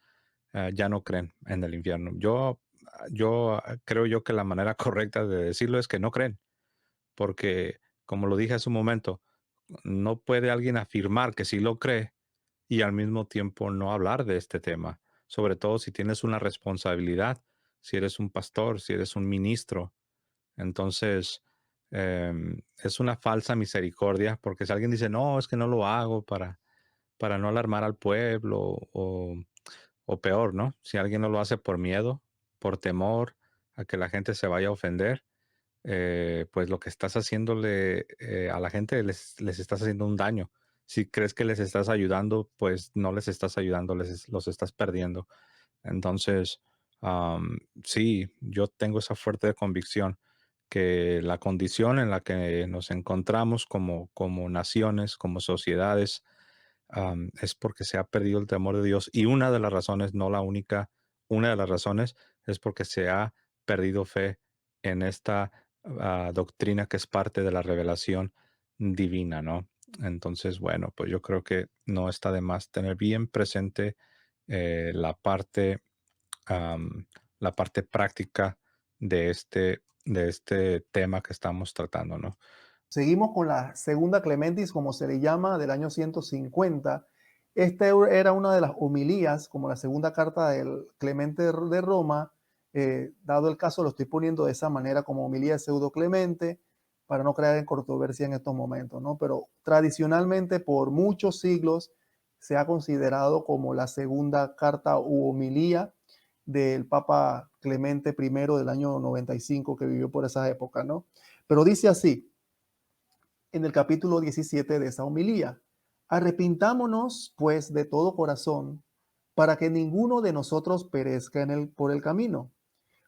ya no creen en el infierno. Creo yo que la manera correcta de decirlo es que no creen, porque como lo dije hace un momento, no puede alguien afirmar que sí lo cree y al mismo tiempo no hablar de este tema, sobre todo si tienes una responsabilidad, si eres un pastor, si eres un ministro. Entonces, es una falsa misericordia, porque si alguien dice, no, es que no lo hago para no alarmar al pueblo o peor, ¿no? Si alguien no lo hace por miedo, por temor a que la gente se vaya a ofender, pues lo que estás haciéndole a la gente les estás haciendo un daño. Si crees que les estás ayudando, pues no les estás ayudando, los estás perdiendo. Entonces, sí, yo tengo esa fuerte convicción que la condición en la que nos encontramos como naciones, como sociedades, es porque se ha perdido el temor de Dios. Y una de las razones, no la única, una de las razones es porque se ha perdido fe en esta doctrina que es parte de la revelación divina, ¿no? Entonces, bueno, pues yo creo que no está de más tener bien presente eh, la parte, la parte práctica de este tema que estamos tratando, ¿no? Seguimos con la segunda Clementis, como se le llama, del año 150. Esta era una de las homilías, como la segunda carta del Clemente de Roma. Dado el caso, lo estoy poniendo de esa manera, como homilía de Pseudo Clemente, para no crear en controversia en estos momentos, ¿no? Pero tradicionalmente, por muchos siglos, se ha considerado como la segunda carta u homilía del Papa Clemente I del año 95, que vivió por esa época, ¿no? Pero dice así: en el capítulo 17 de esa homilía. Arrepintámonos, pues, de todo corazón, para que ninguno de nosotros perezca por el camino.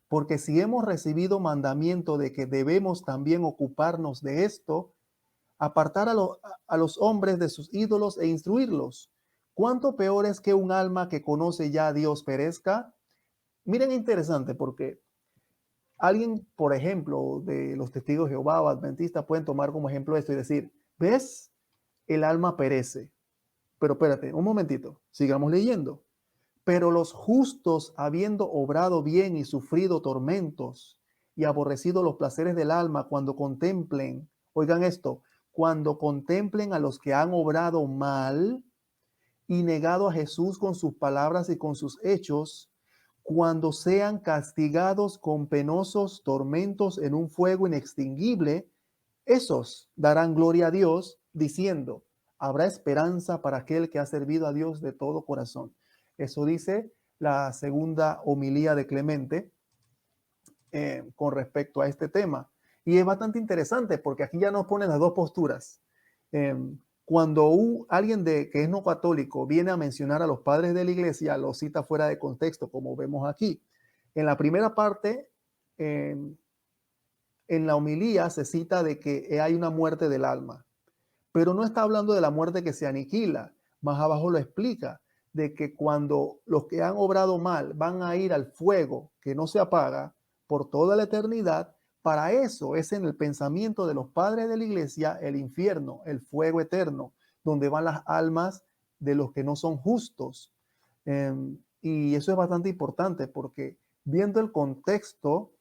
Porque si hemos recibido mandamiento de que debemos también ocuparnos de esto, apartar a los hombres de sus ídolos e instruirlos, ¿cuánto peor es que un alma que conoce ya a Dios perezca? Miren, interesante, porque alguien, por ejemplo, de los testigos de Jehová o adventistas pueden tomar como ejemplo esto y decir, ¿ves? El alma perece. Pero espérate, un momentito, sigamos leyendo. Pero los justos, habiendo obrado bien y sufrido tormentos y aborrecido los placeres del alma, cuando contemplen, oigan esto, cuando contemplen a los que han obrado mal y negado a Jesús con sus palabras y con sus hechos, cuando sean castigados con penosos tormentos en un fuego inextinguible, esos darán gloria a Dios diciendo, habrá esperanza para aquel que ha servido a Dios de todo corazón. Eso dice la segunda homilía de Clemente con respecto a este tema. Y es bastante interesante porque aquí ya nos ponen las dos posturas. Eh, cuando alguien que es no católico viene a mencionar a los padres de la iglesia, lo cita fuera de contexto, como vemos aquí. En la primera parte, eh, en la homilía se cita de que hay una muerte del alma, pero no está hablando de la muerte que se aniquila. Más abajo lo explica, de que cuando los que han obrado mal van a ir al fuego que no se apaga por toda la eternidad, para eso es en el pensamiento de los padres de la iglesia el infierno, el fuego eterno, donde van las almas de los que no son justos. Y eso es bastante importante porque viendo el contexto,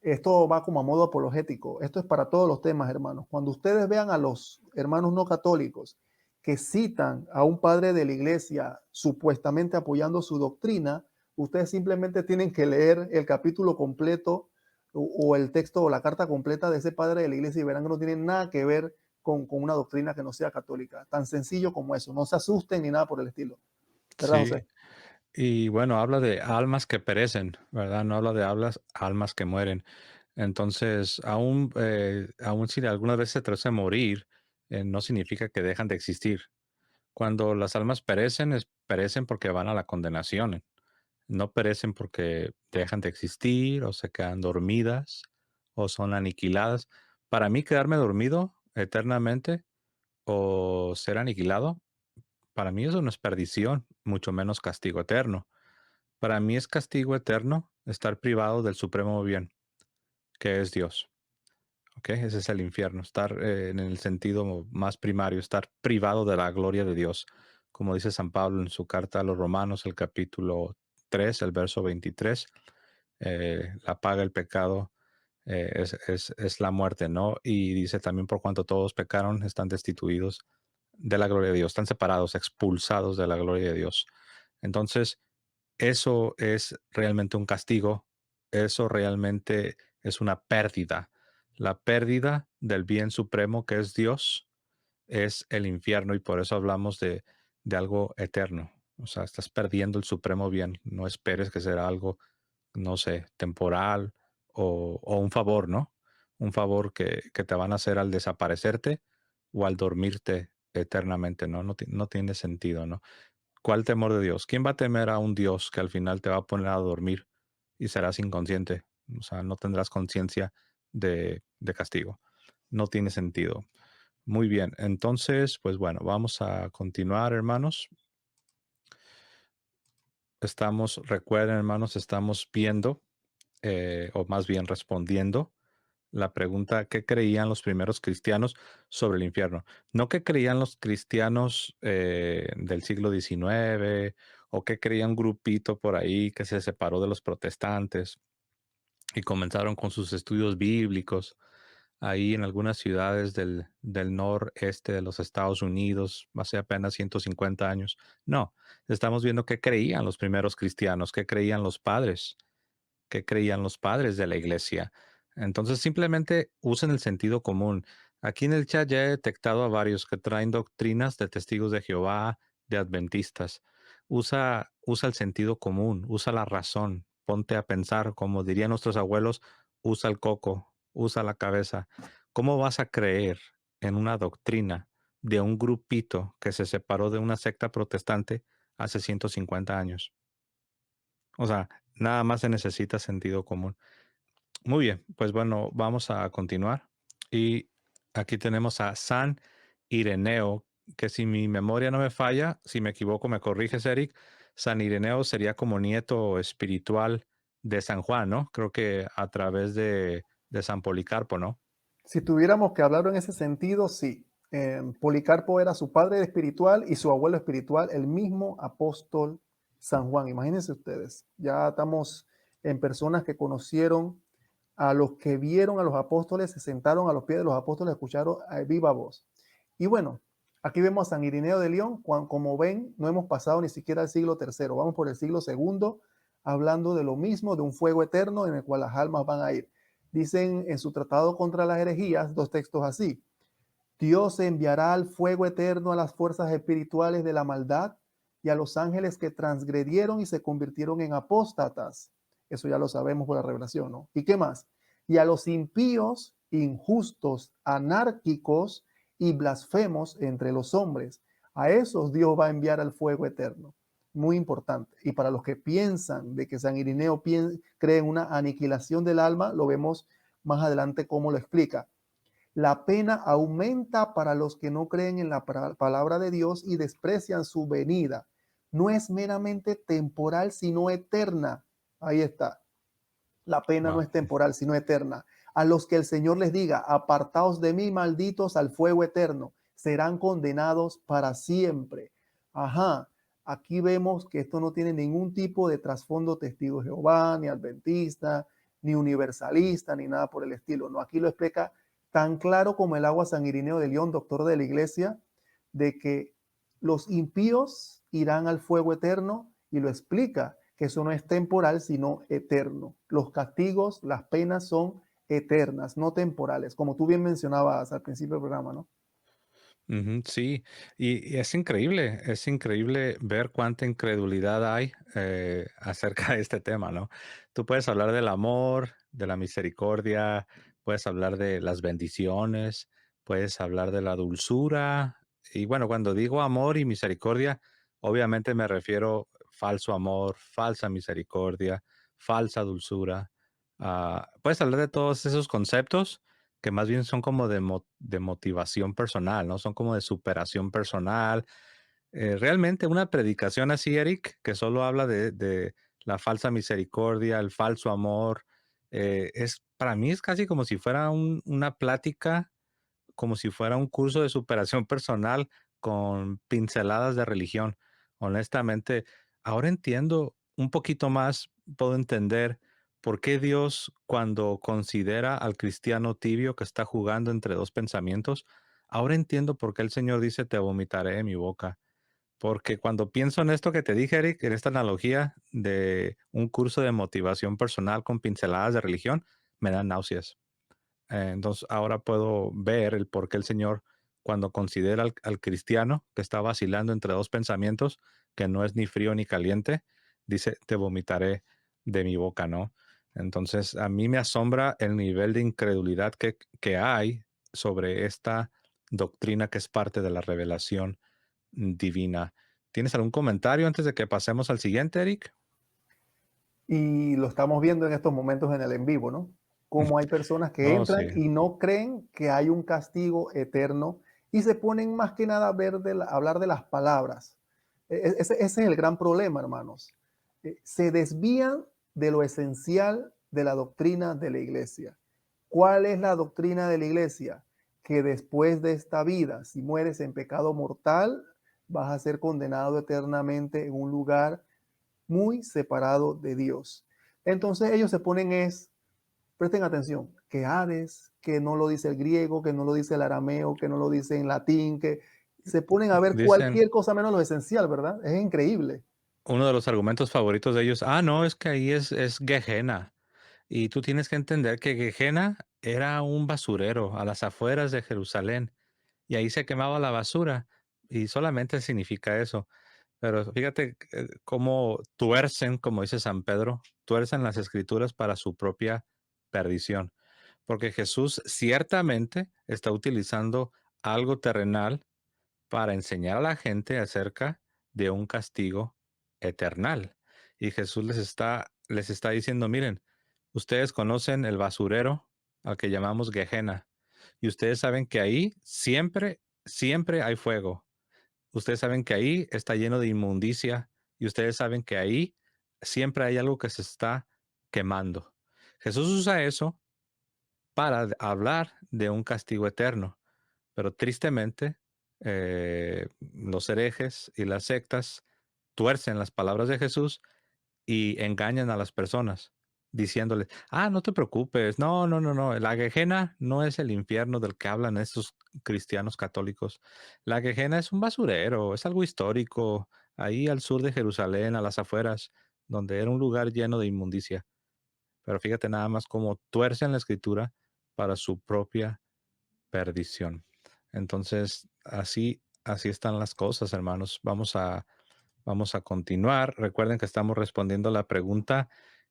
esto va como a modo apologético. Esto es para todos los temas, hermanos. Cuando ustedes vean a los hermanos no católicos que citan a un padre de la iglesia supuestamente apoyando su doctrina, ustedes simplemente tienen que leer el capítulo completo o el texto o la carta completa de ese padre de la iglesia y verán que no tiene nada que ver con una doctrina que no sea católica. Tan sencillo como eso. No se asusten ni nada por el estilo. ¿Verdad, Sí. José? Y bueno, habla de almas que perecen, ¿verdad? No habla de almas que mueren. Entonces, aún si algunas veces se traduce morir, no significa que dejan de existir. Cuando las almas perecen, perecen porque van a la condenación. No perecen porque dejan de existir o se quedan dormidas o son aniquiladas. Para mí, quedarme dormido eternamente o ser aniquilado, para mí eso no es perdición, mucho menos castigo eterno. Para mí es castigo eterno estar privado del supremo bien, que es Dios. ¿Ok? Ese es el infierno, estar en el sentido más primario, estar privado de la gloria de Dios. Como dice San Pablo en su carta a los Romanos, el capítulo 3, el verso 23, la paga del pecado es la muerte, ¿no? Y dice también por cuanto todos pecaron, están destituidos de la gloria de Dios, están separados, expulsados de la gloria de Dios. Entonces, eso es realmente un castigo, eso realmente es una pérdida. La pérdida del bien supremo que es Dios es el infierno y por eso hablamos de algo eterno. O sea, estás perdiendo el supremo bien. No esperes que será algo, no sé, temporal o un favor, ¿no? Un favor que te van a hacer al desaparecerte o al dormirte eternamente, ¿no? No tiene sentido, ¿no? ¿Cuál temor de Dios? ¿Quién va a temer a un Dios que al final te va a poner a dormir y serás inconsciente? O sea, no tendrás conciencia de castigo. No tiene sentido. Muy bien, entonces, pues bueno, vamos a continuar, hermanos. Recuerden, hermanos, estamos viendo, o más bien respondiendo la pregunta, ¿qué creían los primeros cristianos sobre el infierno? No qué creían los cristianos del siglo XIX o qué creía un grupito por ahí que se separó de los protestantes y comenzaron con sus estudios bíblicos ahí en algunas ciudades del noreste de los Estados Unidos hace apenas 150 años. No, estamos viendo qué creían los primeros cristianos, qué creían los padres, que creían los padres de la iglesia. Entonces simplemente usen el sentido común. Aquí en el chat ya he detectado a varios que traen doctrinas de testigos de Jehová, de adventistas. Usa el sentido común, usa la razón, ponte a pensar, como dirían nuestros abuelos, usa el coco, usa la cabeza. ¿Cómo vas a creer en una doctrina de un grupito que se separó de una secta protestante hace 150 años? O sea, nada más se necesita sentido común. Muy bien, pues bueno, vamos a continuar. Y aquí tenemos a San Ireneo, que si mi memoria no me falla, si me equivoco, me corriges, Eric. San Ireneo sería como nieto espiritual de San Juan, ¿no? Creo que a través de San Policarpo, ¿no? Si tuviéramos que hablar en ese sentido, sí. Policarpo era su padre espiritual y su abuelo espiritual, el mismo apóstol San Juan. Imagínense ustedes, ya estamos en personas que conocieron a los que vieron a los apóstoles, se sentaron a los pies de los apóstoles, escucharon a viva voz. Y bueno, aquí vemos a San Irineo de León, como ven, no hemos pasado ni siquiera al siglo tercero, vamos por el siglo segundo, hablando de lo mismo, de un fuego eterno en el cual las almas van a ir. Dicen en su tratado contra las herejías, dos textos así: Dios enviará al fuego eterno a las fuerzas espirituales de la maldad y a los ángeles que transgredieron y se convirtieron en apóstatas. Eso ya lo sabemos por la revelación, ¿no? ¿Y qué más? Y a los impíos, injustos, anárquicos y blasfemos entre los hombres. A esos Dios va a enviar al fuego eterno. Muy importante. Y para los que piensan de que San Irineo cree en una aniquilación del alma, lo vemos más adelante cómo lo explica. La pena aumenta para los que no creen en la palabra de Dios y desprecian su venida. No es meramente temporal, sino eterna. Ahí está. La pena no Wow. es temporal, sino eterna. A los que el Señor les diga, apartaos de mí, malditos, al fuego eterno, serán condenados para siempre. Ajá, aquí vemos que esto no tiene ningún tipo de trasfondo testigo de Jehová, ni adventista, ni universalista, ni nada por el estilo. No, aquí lo explica tan claro como el agua San Irineo de León, doctor de la iglesia, de que los impíos irán al fuego eterno y lo explica que eso no es temporal, sino eterno. Los castigos, las penas son eternas, no temporales, como tú bien mencionabas al principio del programa, ¿no? Ujú, sí, y es increíble ver cuánta incredulidad hay acerca de este tema, ¿no? Tú puedes hablar del amor, de la misericordia, puedes hablar de las bendiciones, puedes hablar de la dulzura, y bueno, cuando digo amor y misericordia, obviamente me refiero falso amor, falsa misericordia, falsa dulzura. Puedes hablar de todos esos conceptos que más bien son como de motivación personal, ¿no? Son como de superación personal. Realmente una predicación así, Eric, que solo habla de la falsa misericordia, el falso amor, para mí es casi como si fuera una plática, como si fuera un curso de superación personal con pinceladas de religión. Honestamente, ahora entiendo un poquito más, puedo entender por qué Dios, cuando considera al cristiano tibio que está jugando entre dos pensamientos, ahora entiendo por qué el Señor dice, te vomitaré de mi boca. Porque cuando pienso en esto que te dije, Eric, en esta analogía de un curso de motivación personal con pinceladas de religión, me dan náuseas. Entonces ahora puedo ver el por qué el Señor, cuando considera al cristiano que está vacilando entre dos pensamientos, que no es ni frío ni caliente, dice, te vomitaré de mi boca, ¿no? Entonces a mí me asombra el nivel de incredulidad que hay sobre esta doctrina que es parte de la revelación divina. ¿Tienes algún comentario antes de que pasemos al siguiente, Eric? Y lo estamos viendo en estos momentos en el en vivo, ¿no? Cómo hay personas que Oh, entran sí. y no creen que hay un castigo eterno y se ponen más que nada a, hablar de las palabras. Ese es el gran problema, hermanos. Se desvían de lo esencial de la doctrina de la iglesia. ¿Cuál es la doctrina de la iglesia? Que después de esta vida, si mueres en pecado mortal, vas a ser condenado eternamente en un lugar muy separado de Dios. Entonces ellos se ponen presten atención, que Hades, que no lo dice el griego, que no lo dice el arameo, que no lo dice en latín, que se ponen a ver Dicen, cualquier cosa menos lo esencial, ¿verdad? Es increíble. uno de los argumentos favoritos de ellos, no, es que ahí es Gehenna. Y tú tienes que entender que Gehenna era un basurero a las afueras de Jerusalén y ahí se quemaba la basura y solamente significa eso. Pero fíjate cómo tuercen, como dice San Pedro, tuercen las escrituras para su propia perdición. Porque Jesús ciertamente está utilizando algo terrenal para enseñar a la gente acerca de un castigo eternal. Y Jesús les está diciendo, miren, ustedes conocen el basurero al que llamamos Gehenna, y ustedes saben que ahí siempre, siempre hay fuego. Ustedes saben que ahí está lleno de inmundicia, y ustedes saben que ahí siempre hay algo que se está quemando. Jesús usa eso para hablar de un castigo eterno. Pero tristemente, los herejes y las sectas tuercen las palabras de Jesús y engañan a las personas, diciéndoles, no te preocupes, no, no, no, no, la Gehenna no es el infierno del que hablan estos cristianos católicos. La Gehenna es un basurero, es algo histórico, ahí al sur de Jerusalén, a las afueras, donde era un lugar lleno de inmundicia. Pero fíjate nada más cómo tuercen la escritura para su propia perdición. Entonces, así están las cosas, hermanos. Vamos a continuar. Recuerden que estamos respondiendo la pregunta: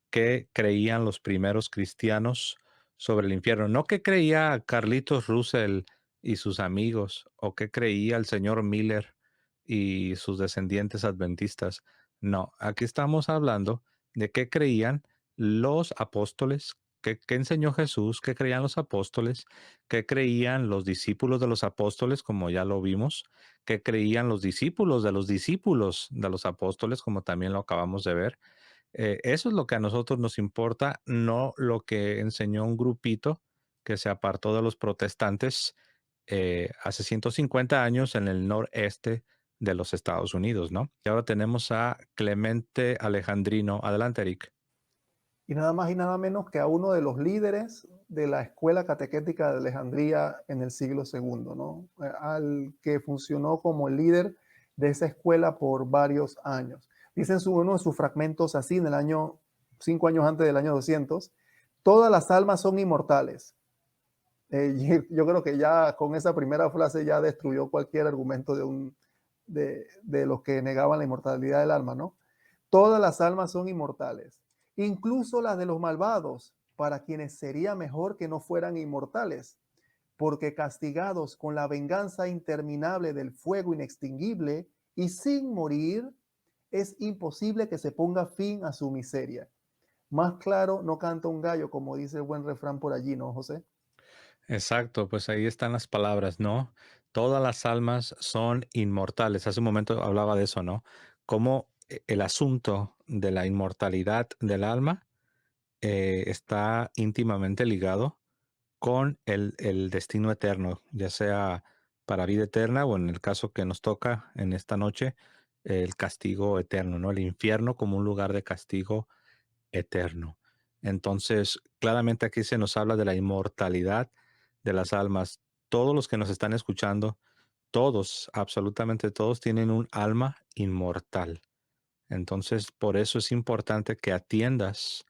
¿qué creían los primeros cristianos sobre el infierno? No qué creía Carlitos Russell y sus amigos, o qué creía el señor Miller y sus descendientes adventistas. No, aquí estamos hablando de qué creían los apóstoles, qué enseñó Jesús, qué creían los apóstoles, qué creían los discípulos de los apóstoles, como ya lo vimos, qué creían los discípulos de los apóstoles, como también lo acabamos de ver, Eso es lo que a nosotros nos importa, no lo que enseñó un grupito que se apartó de los protestantes hace 150 años en el noreste de los Estados Unidos, ¿no? Y ahora tenemos a Clemente Alejandrino. Adelante, Eric. Y nada más y nada menos que a uno de los líderes de la escuela catequética de Alejandría en el siglo segundo, ¿no? Al que funcionó como el líder de esa escuela por varios años. Dicen uno de sus fragmentos así en el año, 5 años antes del año 200, todas las almas son inmortales. Yo creo que ya con esa primera frase ya destruyó cualquier argumento de los que negaban la inmortalidad del alma, ¿no? Todas las almas son inmortales, incluso las de los malvados, para quienes sería mejor que no fueran inmortales, porque castigados con la venganza interminable del fuego inextinguible y sin morir, es imposible que se ponga fin a su miseria. Más claro no canta un gallo, como dice el buen refrán por allí, ¿no, José? Exacto, pues ahí están las palabras, ¿no? Todas las almas son inmortales. Hace un momento hablaba de eso, ¿no? Cómo el asunto de la inmortalidad del alma está íntimamente ligado con el destino eterno, ya sea para vida eterna o en el caso que nos toca en esta noche, el castigo eterno, ¿no? El infierno como un lugar de castigo eterno. Entonces, claramente aquí se nos habla de la inmortalidad de las almas. Todos los que nos están escuchando, todos, absolutamente todos, tienen un alma inmortal. Entonces, por eso es importante que atiendas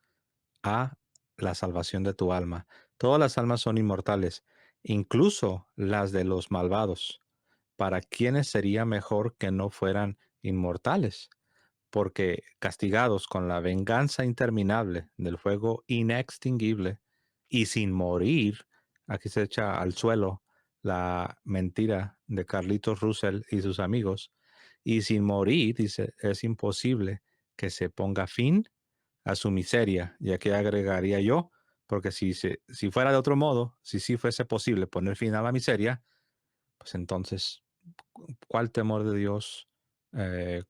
a la salvación de tu alma. Todas las almas son inmortales, incluso las de los malvados. ¿Para quienes sería mejor que no fueran inmortales? Porque castigados con la venganza interminable del fuego inextinguible y sin morir, aquí se echa al suelo la mentira de Carlitos Russell y sus amigos, y sin morir, dice, es imposible que se ponga fin a su miseria, y aquí agregaría yo, porque si fuera de otro modo, si sí fuese posible poner fin a la miseria, pues entonces, ¿cuál temor de Dios?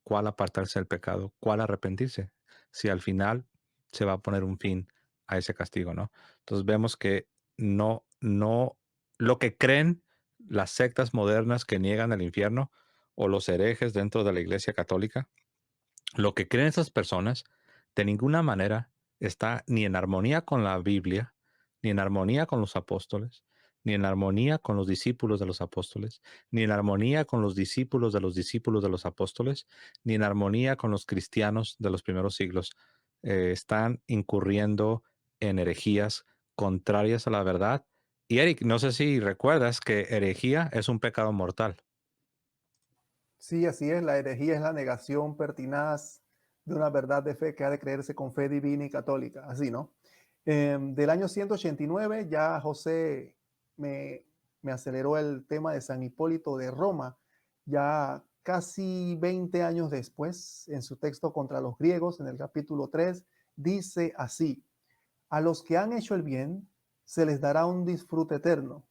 ¿Cuál apartarse del pecado? ¿Cuál arrepentirse? Si al final se va a poner un fin a ese castigo, ¿no? Entonces vemos que no, lo que creen las sectas modernas que niegan el infierno o los herejes dentro de la Iglesia Católica, lo que creen esas personas de ninguna manera está ni en armonía con la Biblia, ni en armonía con los apóstoles, ni en armonía con los discípulos de los apóstoles, ni en armonía con los discípulos de los discípulos de los apóstoles, ni en armonía con los cristianos de los primeros siglos. Están incurriendo en herejías contrarias a la verdad. Y Eric, no sé si recuerdas que herejía es un pecado mortal. Sí, así es. La herejía es la negación pertinaz de una verdad de fe que ha de creerse con fe divina y católica. Así, ¿no? Del año 189 ya José me, me aceleró el tema de San Hipólito de Roma, ya casi 20 años después, en su texto contra los griegos, en el capítulo 3 dice así: a los que han hecho el bien se les dará un disfrute eterno,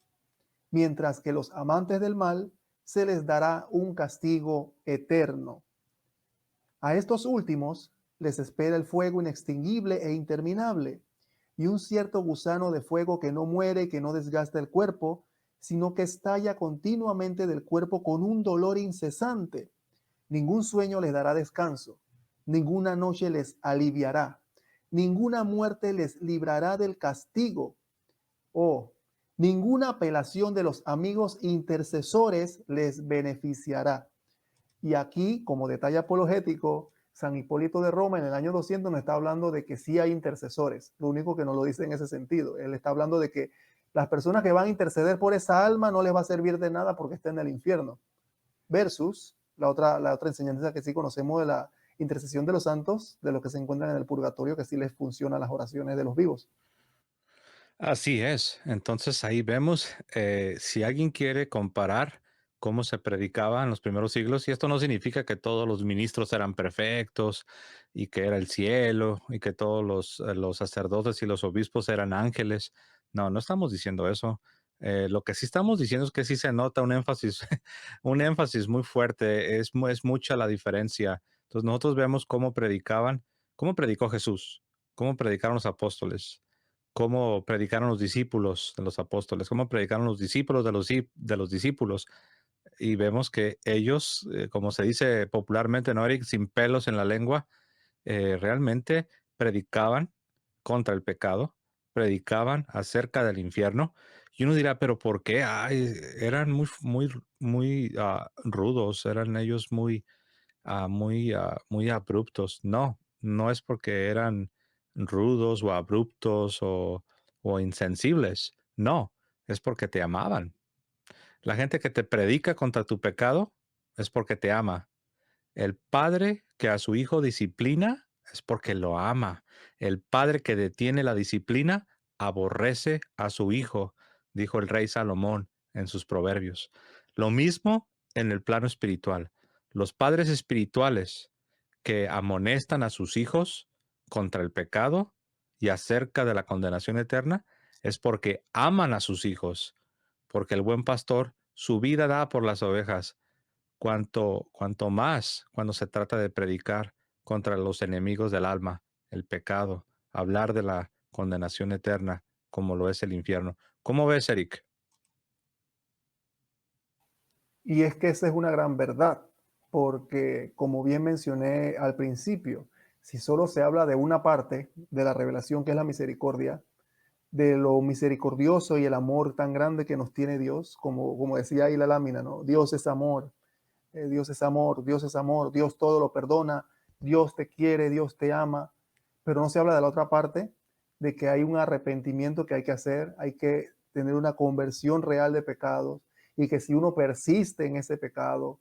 mientras que los amantes del mal se les dará un castigo eterno. A estos últimos les espera el fuego inextinguible e interminable, y un cierto gusano de fuego que no muere y que no desgasta el cuerpo, sino que estalla continuamente del cuerpo con un dolor incesante. Ningún sueño les dará descanso, ninguna noche les aliviará, ninguna muerte les librará del castigo. Oh, ninguna apelación de los amigos intercesores les beneficiará. Y aquí, como detalle apologético, San Hipólito de Roma en el año 200 nos está hablando de que sí hay intercesores. Lo único que no lo dice en ese sentido. Él está hablando de que las personas que van a interceder por esa alma no les va a servir de nada porque está en el infierno. Versus la otra enseñanza que sí conocemos de la intercesión de los santos, de los que se encuentran en el purgatorio, que sí les funcionan las oraciones de los vivos. Así es. Entonces ahí vemos, si alguien quiere comparar cómo se predicaba en los primeros siglos, y esto no significa que todos los ministros eran perfectos y que era el cielo y que todos los sacerdotes y los obispos eran ángeles. No, no estamos diciendo eso. Lo que sí estamos diciendo es que sí se nota un énfasis, un énfasis muy fuerte. Es mucha la diferencia. Entonces nosotros vemos cómo predicaban ¿Cómo predicó Jesús? ¿Cómo predicaron los apóstoles? ¿Cómo predicaron los discípulos de los apóstoles? ¿Cómo predicaron los discípulos de los discípulos? Y vemos que ellos, como se dice popularmente, ¿no, Eric? Sin pelos en la lengua, realmente predicaban contra el pecado, predicaban acerca del infierno. Y uno dirá, pero ¿por qué? Ay, eran muy rudos, eran ellos muy abruptos. No, no es porque eran rudos o abruptos o insensibles. No, es porque te amaban. La gente que te predica contra tu pecado es porque te ama. El padre que a su hijo disciplina es porque lo ama. El padre que detiene la disciplina aborrece a su hijo, dijo el rey Salomón en sus proverbios. Lo mismo en el plano espiritual. Los padres espirituales que amonestan a sus hijos contra el pecado y acerca de la condenación eterna es porque aman a sus hijos, porque el buen pastor su vida da por las ovejas cuanto más cuando se trata de predicar contra los enemigos del alma, el pecado, hablar de la condenación eterna, como lo es el infierno. ¿Cómo ves, Eric? Y es que esa es una gran verdad, porque como bien mencioné al principio, si solo se habla de una parte de la revelación que es la misericordia, de lo misericordioso y el amor tan grande que nos tiene Dios, como decía ahí la lámina, ¿no? Dios es amor, Dios es amor, Dios es amor, Dios todo lo perdona, Dios te quiere, Dios te ama, pero no se habla de la otra parte, de que hay un arrepentimiento que hay que hacer, hay que tener una conversión real de pecados y que si uno persiste en ese pecado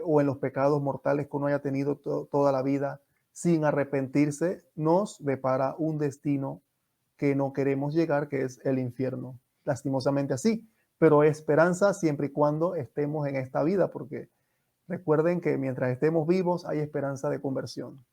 o en los pecados mortales que uno haya tenido toda la vida sin arrepentirse, nos depara un destino que no queremos llegar, que es el infierno. Lastimosamente así, pero esperanza siempre y cuando estemos en esta vida, porque recuerden que mientras estemos vivos hay esperanza de conversión.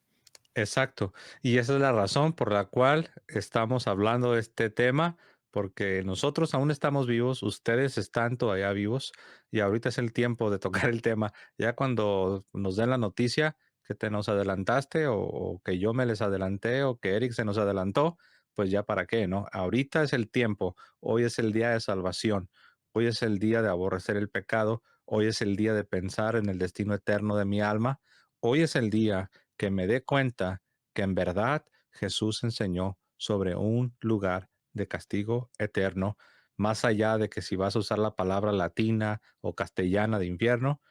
Exacto. Y esa es la razón por la cual estamos hablando de este tema, porque nosotros aún estamos vivos, ustedes están todavía vivos y ahorita es el tiempo de tocar el tema. Ya cuando nos den la noticia que te nos adelantaste o que yo me les adelanté o que Eric se nos adelantó, pues ya para qué, ¿no? Ahorita es el tiempo, hoy es el día de salvación, hoy es el día de aborrecer el pecado, hoy es el día de pensar en el destino eterno de mi alma, hoy es el día que me dé cuenta que en verdad Jesús enseñó sobre un lugar de castigo eterno, más allá de que si vas a usar la palabra latina o castellana de infierno,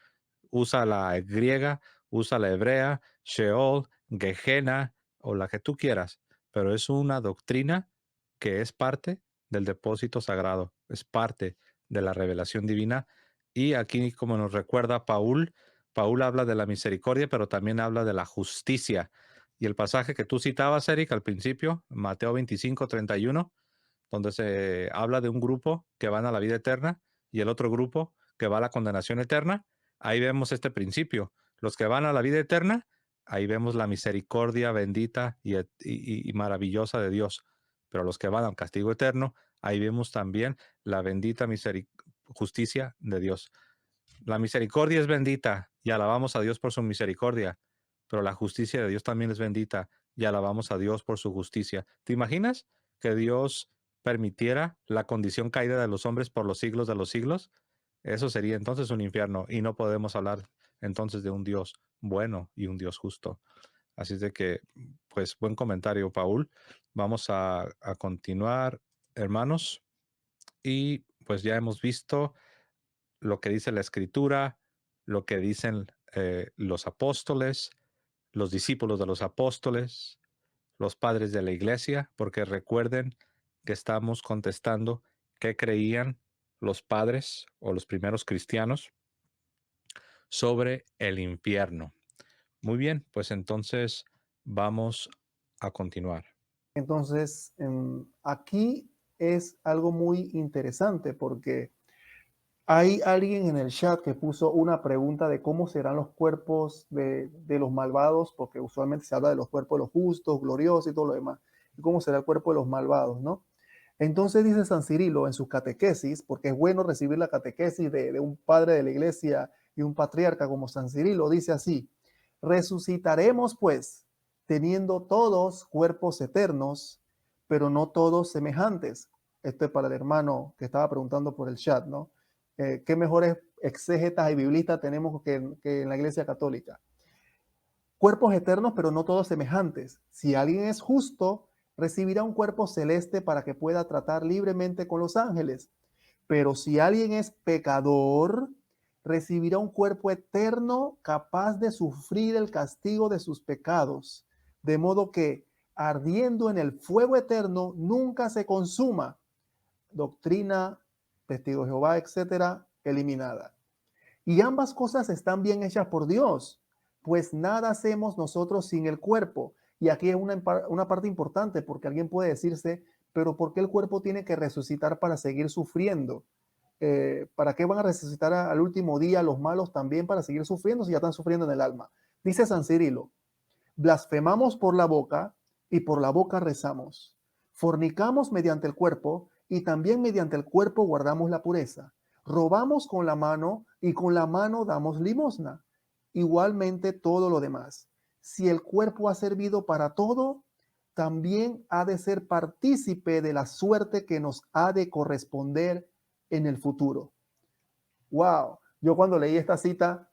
usa la griega, usa la hebrea, Sheol, Gehenna o la que tú quieras, pero es una doctrina que es parte del depósito sagrado, es parte de la revelación divina. Y aquí, como nos recuerda Paul habla de la misericordia, pero también habla de la justicia. Y el pasaje que tú citabas, Eric, al principio, Mateo 25:31, donde se habla de un grupo que van a la vida eterna y el otro grupo que va a la condenación eterna. Ahí vemos este principio. Los que van a la vida eterna, ahí vemos la misericordia bendita y maravillosa de Dios. Pero los que van al castigo eterno, ahí vemos también la bendita justicia de Dios. La misericordia es bendita y alabamos a Dios por su misericordia, pero la justicia de Dios también es bendita y alabamos a Dios por su justicia. ¿Te imaginas que Dios permitiera la condición caída de los hombres por los siglos de los siglos? Eso sería entonces un infierno y no podemos hablar entonces de un Dios bueno y un Dios justo. Así es de que, pues, buen comentario, Paul. Vamos a continuar, hermanos, y pues ya hemos visto lo que dice la escritura, lo que dicen los apóstoles, los discípulos de los apóstoles, los padres de la iglesia, porque recuerden que estamos contestando qué creían los padres o los primeros cristianos sobre el infierno. Muy bien, pues entonces vamos a continuar. Entonces, aquí es algo muy interesante porque hay alguien en el chat que puso una pregunta de cómo serán los cuerpos de los malvados, porque usualmente se habla de los cuerpos de los justos, gloriosos y todo lo demás. Y cómo será el cuerpo de los malvados, ¿no? Entonces dice San Cirilo en sus catequesis, porque es bueno recibir la catequesis de un padre de la iglesia y un patriarca como San Cirilo, dice así: resucitaremos pues teniendo todos cuerpos eternos, pero no todos semejantes. Esto es para el hermano que estaba preguntando por el chat, ¿no? ¿Qué mejores exégetas y biblistas tenemos que en la Iglesia Católica? Cuerpos eternos, pero no todos semejantes. Si alguien es justo, recibirá un cuerpo celeste para que pueda tratar libremente con los ángeles. Pero si alguien es pecador, recibirá un cuerpo eterno capaz de sufrir el castigo de sus pecados, de modo que, ardiendo en el fuego eterno, nunca se consuma. Doctrina, testigo de Jehová, etcétera, eliminada. Y ambas cosas están bien hechas por Dios, pues nada hacemos nosotros sin el cuerpo. Y aquí es una parte importante, porque alguien puede decirse, pero ¿por qué el cuerpo tiene que resucitar para seguir sufriendo? ¿Para qué van a resucitar al último día los malos también para seguir sufriendo si ya están sufriendo en el alma? Dice San Cirilo, blasfemamos por la boca y por la boca rezamos. Fornicamos mediante el cuerpo y también mediante el cuerpo guardamos la pureza. Robamos con la mano y con la mano damos limosna. Igualmente todo lo demás. Si el cuerpo ha servido para todo, también ha de ser partícipe de la suerte que nos ha de corresponder en el futuro. Wow, yo cuando leí esta cita,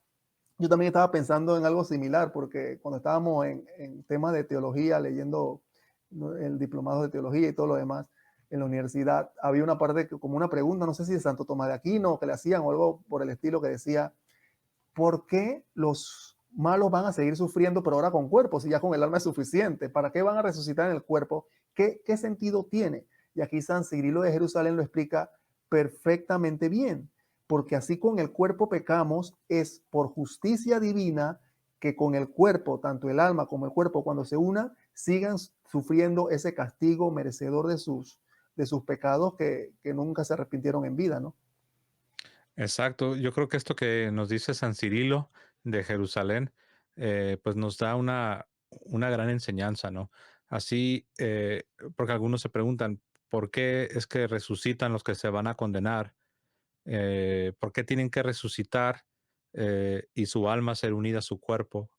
yo también estaba pensando en algo similar, porque cuando estábamos en temas de teología, leyendo, ¿no?, el diplomado de teología y todo lo demás en la universidad, había una parte como una pregunta, no sé si de Santo Tomás de Aquino, que le hacían o algo por el estilo, que decía, ¿por qué los malos van a seguir sufriendo, pero ahora con cuerpos, y ya con el alma es suficiente? ¿Para qué van a resucitar en el cuerpo? ¿Qué sentido tiene? Y aquí San Cirilo de Jerusalén lo explica perfectamente bien, porque así con el cuerpo pecamos, es por justicia divina que con el cuerpo, tanto el alma como el cuerpo, cuando se una, sigan sufriendo ese castigo merecedor de sus pecados que nunca se arrepintieron en vida, ¿no? Exacto. Yo creo que esto que nos dice San Cirilo de Jerusalén, pues nos da una gran enseñanza, ¿no? Así, porque algunos se preguntan, ¿por qué es que resucitan los que se van a condenar? ¿Por qué tienen que resucitar y su alma ser unida a su cuerpo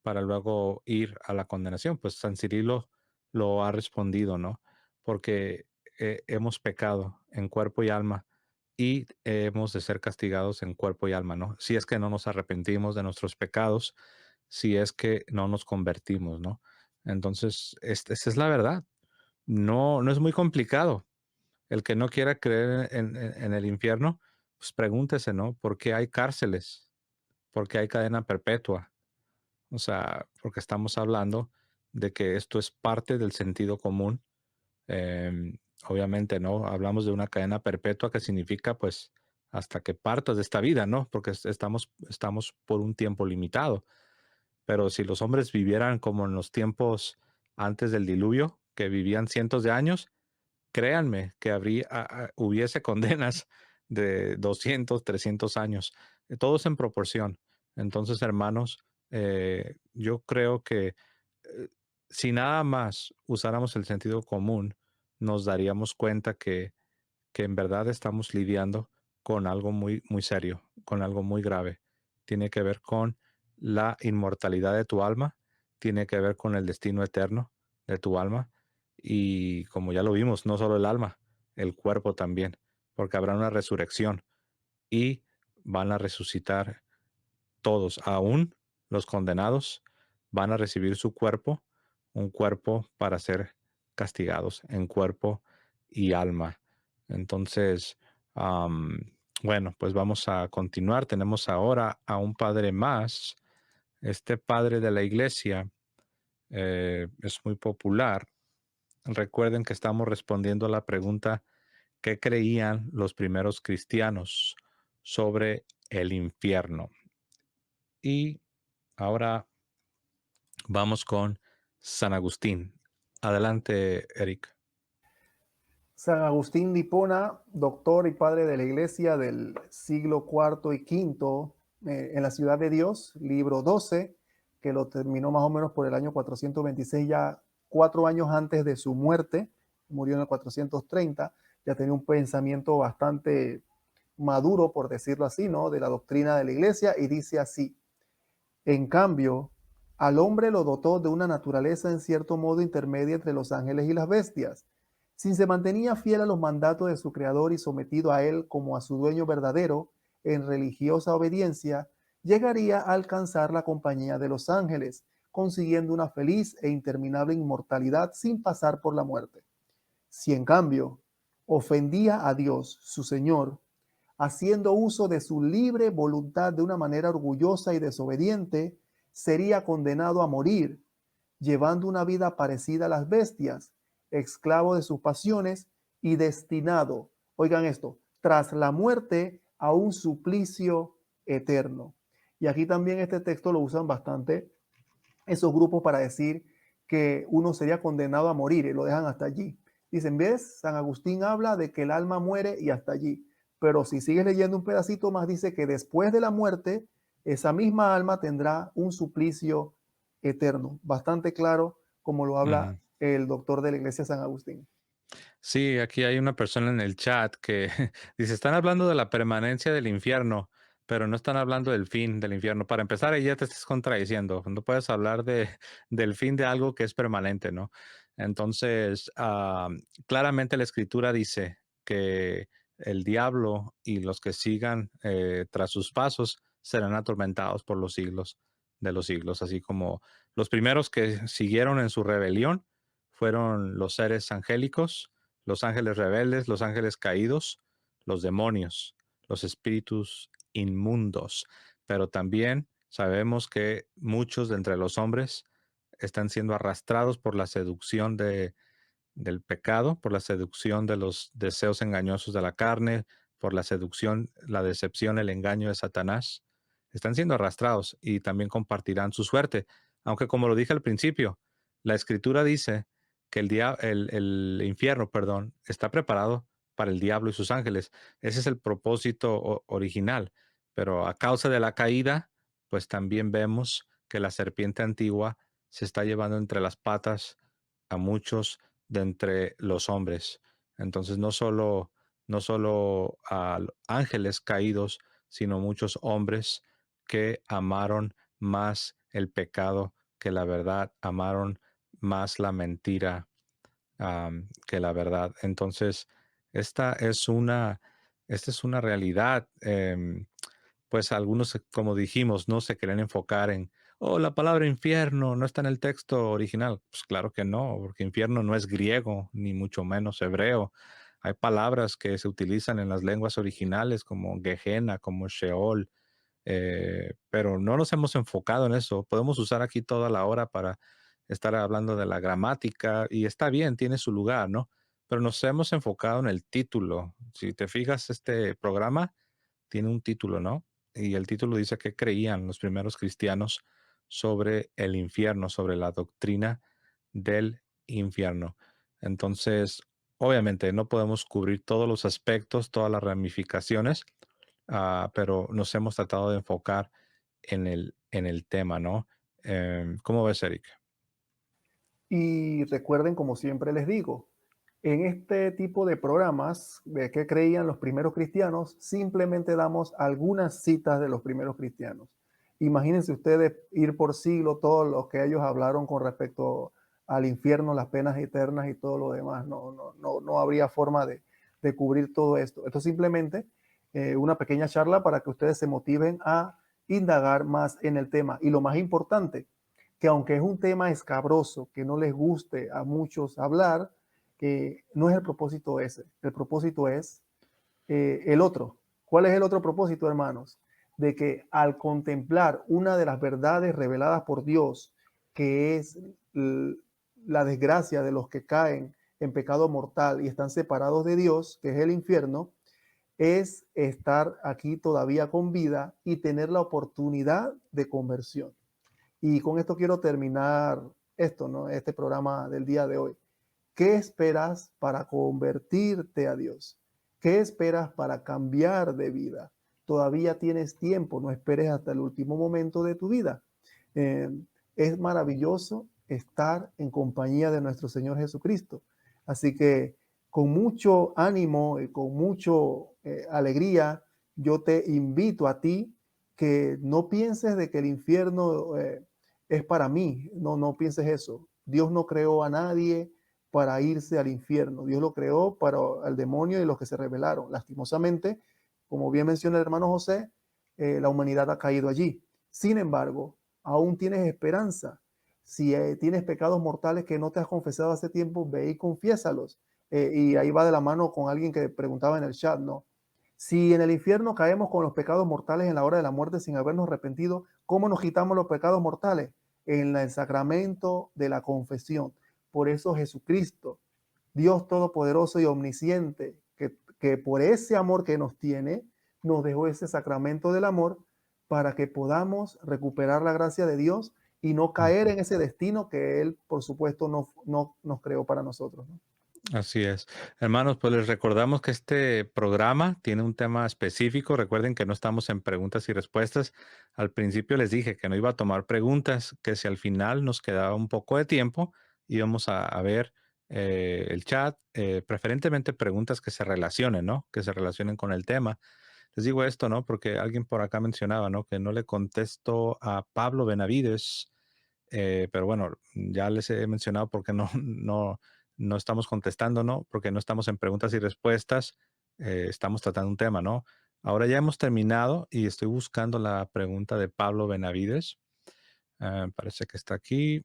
para luego ir a la condenación? Pues San Cirilo lo ha respondido, ¿no? Porque hemos pecado en cuerpo y alma y hemos de ser castigados en cuerpo y alma, ¿no? Si es que no nos arrepentimos de nuestros pecados, si es que no nos convertimos, ¿no? Entonces, esa es la verdad. No, no es muy complicado. El que no quiera creer en el infierno, pues pregúntese, ¿no? ¿Por qué hay cárceles? ¿Por qué hay cadena perpetua? O sea, porque estamos hablando de que esto es parte del sentido común. Obviamente, ¿no? Hablamos de una cadena perpetua que significa, pues, hasta que partas de esta vida, ¿no? Porque estamos por un tiempo limitado. Pero si los hombres vivieran como en los tiempos antes del diluvio, que vivían cientos de años, créanme que hubiese condenas de 200, 300 años, todos en proporción. Entonces, hermanos, yo creo que eh, si nada más usáramos el sentido común, nos daríamos cuenta que en verdad estamos lidiando con algo muy, muy serio, con algo muy grave. Tiene que ver con la inmortalidad de tu alma, tiene que ver con el destino eterno de tu alma y como ya lo vimos, no solo el alma, el cuerpo también, porque habrá una resurrección y van a resucitar todos, aún los condenados, van a recibir su cuerpo, un cuerpo para ser castigados en cuerpo y alma. Entonces, am, bueno, pues vamos a continuar. Tenemos ahora a un padre más. Este padre de la iglesia es muy popular. Recuerden que estamos respondiendo a la pregunta: ¿qué creían los primeros cristianos sobre el infierno? Y ahora vamos con San Agustín. Adelante, Eric. San Agustín de Hipona, doctor y padre de la iglesia del siglo cuarto y quinto, en la Ciudad de Dios, libro 12, que lo terminó más o menos por el año 426, ya 4 años antes de su muerte, murió en el 430, ya tenía un pensamiento bastante maduro, por decirlo así, ¿no?, de la doctrina de la iglesia, y dice así: en cambio, Al hombre lo dotó de una naturaleza en cierto modo intermedia entre los ángeles y las bestias. Si se mantenía fiel a los mandatos de su creador y sometido a él como a su dueño verdadero, en religiosa obediencia, llegaría a alcanzar la compañía de los ángeles, consiguiendo una feliz e interminable inmortalidad sin pasar por la muerte. Si en cambio ofendía a Dios, su Señor, haciendo uso de su libre voluntad de una manera orgullosa y desobediente, sería condenado a morir, llevando una vida parecida a las bestias, esclavo de sus pasiones y destinado, oigan esto, tras la muerte a un suplicio eterno. Y aquí también este texto lo usan bastante esos grupos para decir que uno sería condenado a morir y lo dejan hasta allí. Dicen, ¿ves? San Agustín habla de que el alma muere y hasta allí. Pero si sigues leyendo un pedacito más, dice que después de la muerte, esa misma alma tendrá un suplicio eterno. Bastante claro como lo habla Ujú. el doctor de la iglesia San Agustín. Sí, aquí hay una persona en el chat que dice, están hablando de la permanencia del infierno, pero no están hablando del fin del infierno. Para empezar, ahí ya te estás contradiciendo. No puedes hablar del fin de algo que es permanente, ¿no? Entonces, claramente la escritura dice que el diablo y los que sigan tras sus pasos serán atormentados por los siglos de los siglos, así como los primeros que siguieron en su rebelión fueron los seres angélicos, los ángeles rebeldes, los ángeles caídos, los demonios, los espíritus inmundos. Pero también sabemos que muchos de entre los hombres están siendo arrastrados por la seducción del pecado, por la seducción de los deseos engañosos de la carne, por la seducción, la decepción, el engaño de Satanás. Están siendo arrastrados y también compartirán su suerte. Aunque como lo dije al principio, la escritura dice que el infierno, perdón, está preparado para el diablo y sus ángeles. Ese es el propósito original. Pero a causa de la caída, pues también vemos que la serpiente antigua se está llevando entre las patas a muchos de entre los hombres. Entonces, no solo a ángeles caídos, sino muchos hombres que amaron más el pecado que la verdad, amaron más la mentira que la verdad. Entonces, esta es una, esta es una realidad. Pues algunos, como dijimos, no se quieren enfocar en, oh, la palabra infierno no está en el texto original. Pues claro que no, porque infierno no es griego, ni mucho menos hebreo. Hay palabras que se utilizan en las lenguas originales como Gehenna, como Sheol, pero no nos hemos enfocado en eso. Podemos usar aquí toda la hora para estar hablando de la gramática y está bien, tiene su lugar, ¿no? Pero nos hemos enfocado en el título. Si te fijas, este programa tiene un título, ¿no? Y el título dice que creían los primeros cristianos sobre el infierno, sobre la doctrina del infierno. Entonces, obviamente no podemos cubrir todos los aspectos, todas las ramificaciones, pero nos hemos tratado de enfocar en el tema, ¿no? ¿Cómo ves, Eric? Y recuerden, como siempre les digo, en este tipo de programas de qué creían los primeros cristianos, simplemente damos algunas citas de los primeros cristianos. Imagínense ustedes ir por siglo todo lo que ellos hablaron con respecto al infierno, las penas eternas y todo lo demás. No habría forma de cubrir todo esto. Esto es simplemente una pequeña charla para que ustedes se motiven a indagar más en el tema. Y lo más importante, que aunque es un tema escabroso, que no les guste a muchos hablar, no es el propósito ese. El propósito es el otro. ¿Cuál es el otro propósito, hermanos? De que al contemplar una de las verdades reveladas por Dios, que es la desgracia de los que caen en pecado mortal y están separados de Dios, que es el infierno, es estar aquí todavía con vida y tener la oportunidad de conversión. Y con esto quiero terminar esto, ¿no? Este programa del día de hoy. ¿Qué esperas para convertirte a Dios? ¿Qué esperas para cambiar de vida? Todavía tienes tiempo, no esperes hasta el último momento de tu vida. Eh, es maravilloso estar en compañía de nuestro Señor Jesucristo. Así que con mucho ánimo y con mucho alegría, yo te invito a ti que no pienses de que el infierno es para mí. No, no pienses eso. Dios no creó a nadie para irse al infierno. Dios lo creó para el demonio y los que se rebelaron. Lastimosamente, como bien menciona el hermano José, la humanidad ha caído allí. Sin embargo, aún tienes esperanza. Si tienes pecados mortales que no te has confesado hace tiempo, ve y confiésalos. Y ahí va de la mano con alguien que preguntaba en el chat, ¿no? Si en el infierno caemos con los pecados mortales en la hora de la muerte sin habernos arrepentido, ¿cómo nos quitamos los pecados mortales? En el sacramento de la confesión. Por eso Jesucristo, Dios todopoderoso y omnisciente, que por ese amor que nos tiene, nos dejó ese sacramento del amor para que podamos recuperar la gracia de Dios y no caer Ujú. en ese destino que Él, por supuesto, no nos creó para nosotros, ¿no? Así es. Hermanos, pues les recordamos que este programa tiene un tema específico. Recuerden que no estamos en preguntas y respuestas. Al principio les dije que no iba a tomar preguntas, que si al final nos quedaba un poco de tiempo, íbamos a ver el chat, preferentemente preguntas que se relacionen, ¿no? Que se relacionen con el tema. Les digo esto, ¿no? Porque alguien por acá mencionaba, ¿no? Que no le contesto a Pablo Benavides. Pero bueno, ya les he mencionado porque no estamos contestando, ¿no? Porque no estamos en preguntas y respuestas, estamos tratando un tema, ¿no? Ahora ya hemos terminado y estoy buscando la pregunta de Pablo Benavides. Parece que está aquí.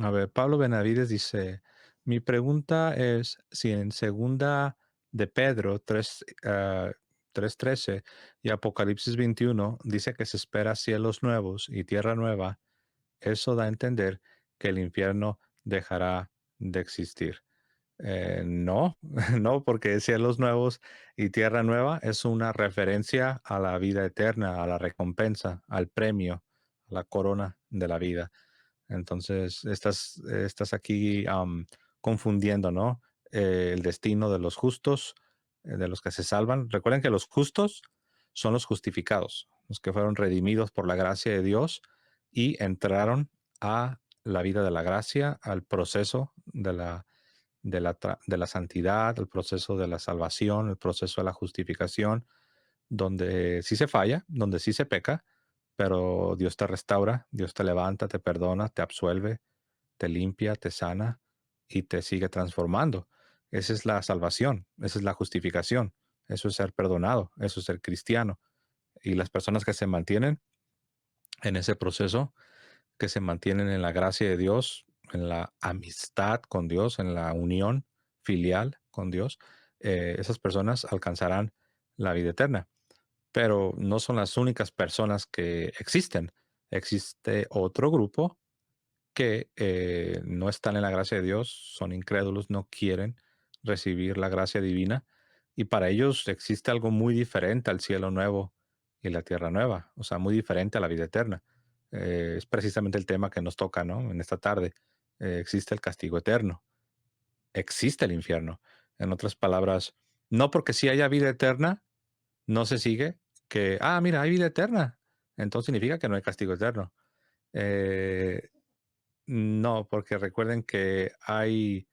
A ver, Pablo Benavides dice, mi pregunta es si en segunda de Pedro 3:13 y Apocalipsis 21 dice que se espera cielos nuevos y tierra nueva, eso da a entender que el infierno dejará de existir. No, no, porque cielos nuevos y tierra nueva es una referencia a la vida eterna, a la recompensa, al premio, a la corona de la vida. Entonces, estás aquí confundiendo, ¿no? El destino de los justos, de los que se salvan. Recuerden que los justos son los justificados, los que fueron redimidos por la gracia de Dios y entraron a la vida de la gracia, al proceso de la santidad, el proceso de la salvación, el proceso de la justificación, donde sí se falla, donde sí se peca, pero Dios te restaura, Dios te levanta, te perdona, te absuelve, te limpia, te sana y te sigue transformando. Esa es la salvación, esa es la justificación, eso es ser perdonado, eso es ser cristiano. Y las personas que se mantienen en ese proceso, que se mantienen en la gracia de Dios, en la amistad con Dios, en la unión filial con Dios, esas personas alcanzarán la vida eterna. Pero no son las únicas personas que existen. Existe otro grupo que no están en la gracia de Dios, son incrédulos, no quieren recibir la gracia divina y para ellos existe algo muy diferente al cielo nuevo y la tierra nueva, o sea, muy diferente a la vida eterna. Es precisamente el tema que nos toca, ¿no? En esta tarde. Existe el castigo eterno, existe el infierno. En otras palabras, no porque si haya vida eterna, no se sigue que, mira, hay vida eterna. Entonces significa que no hay castigo eterno. Eh, no, porque recuerden que hay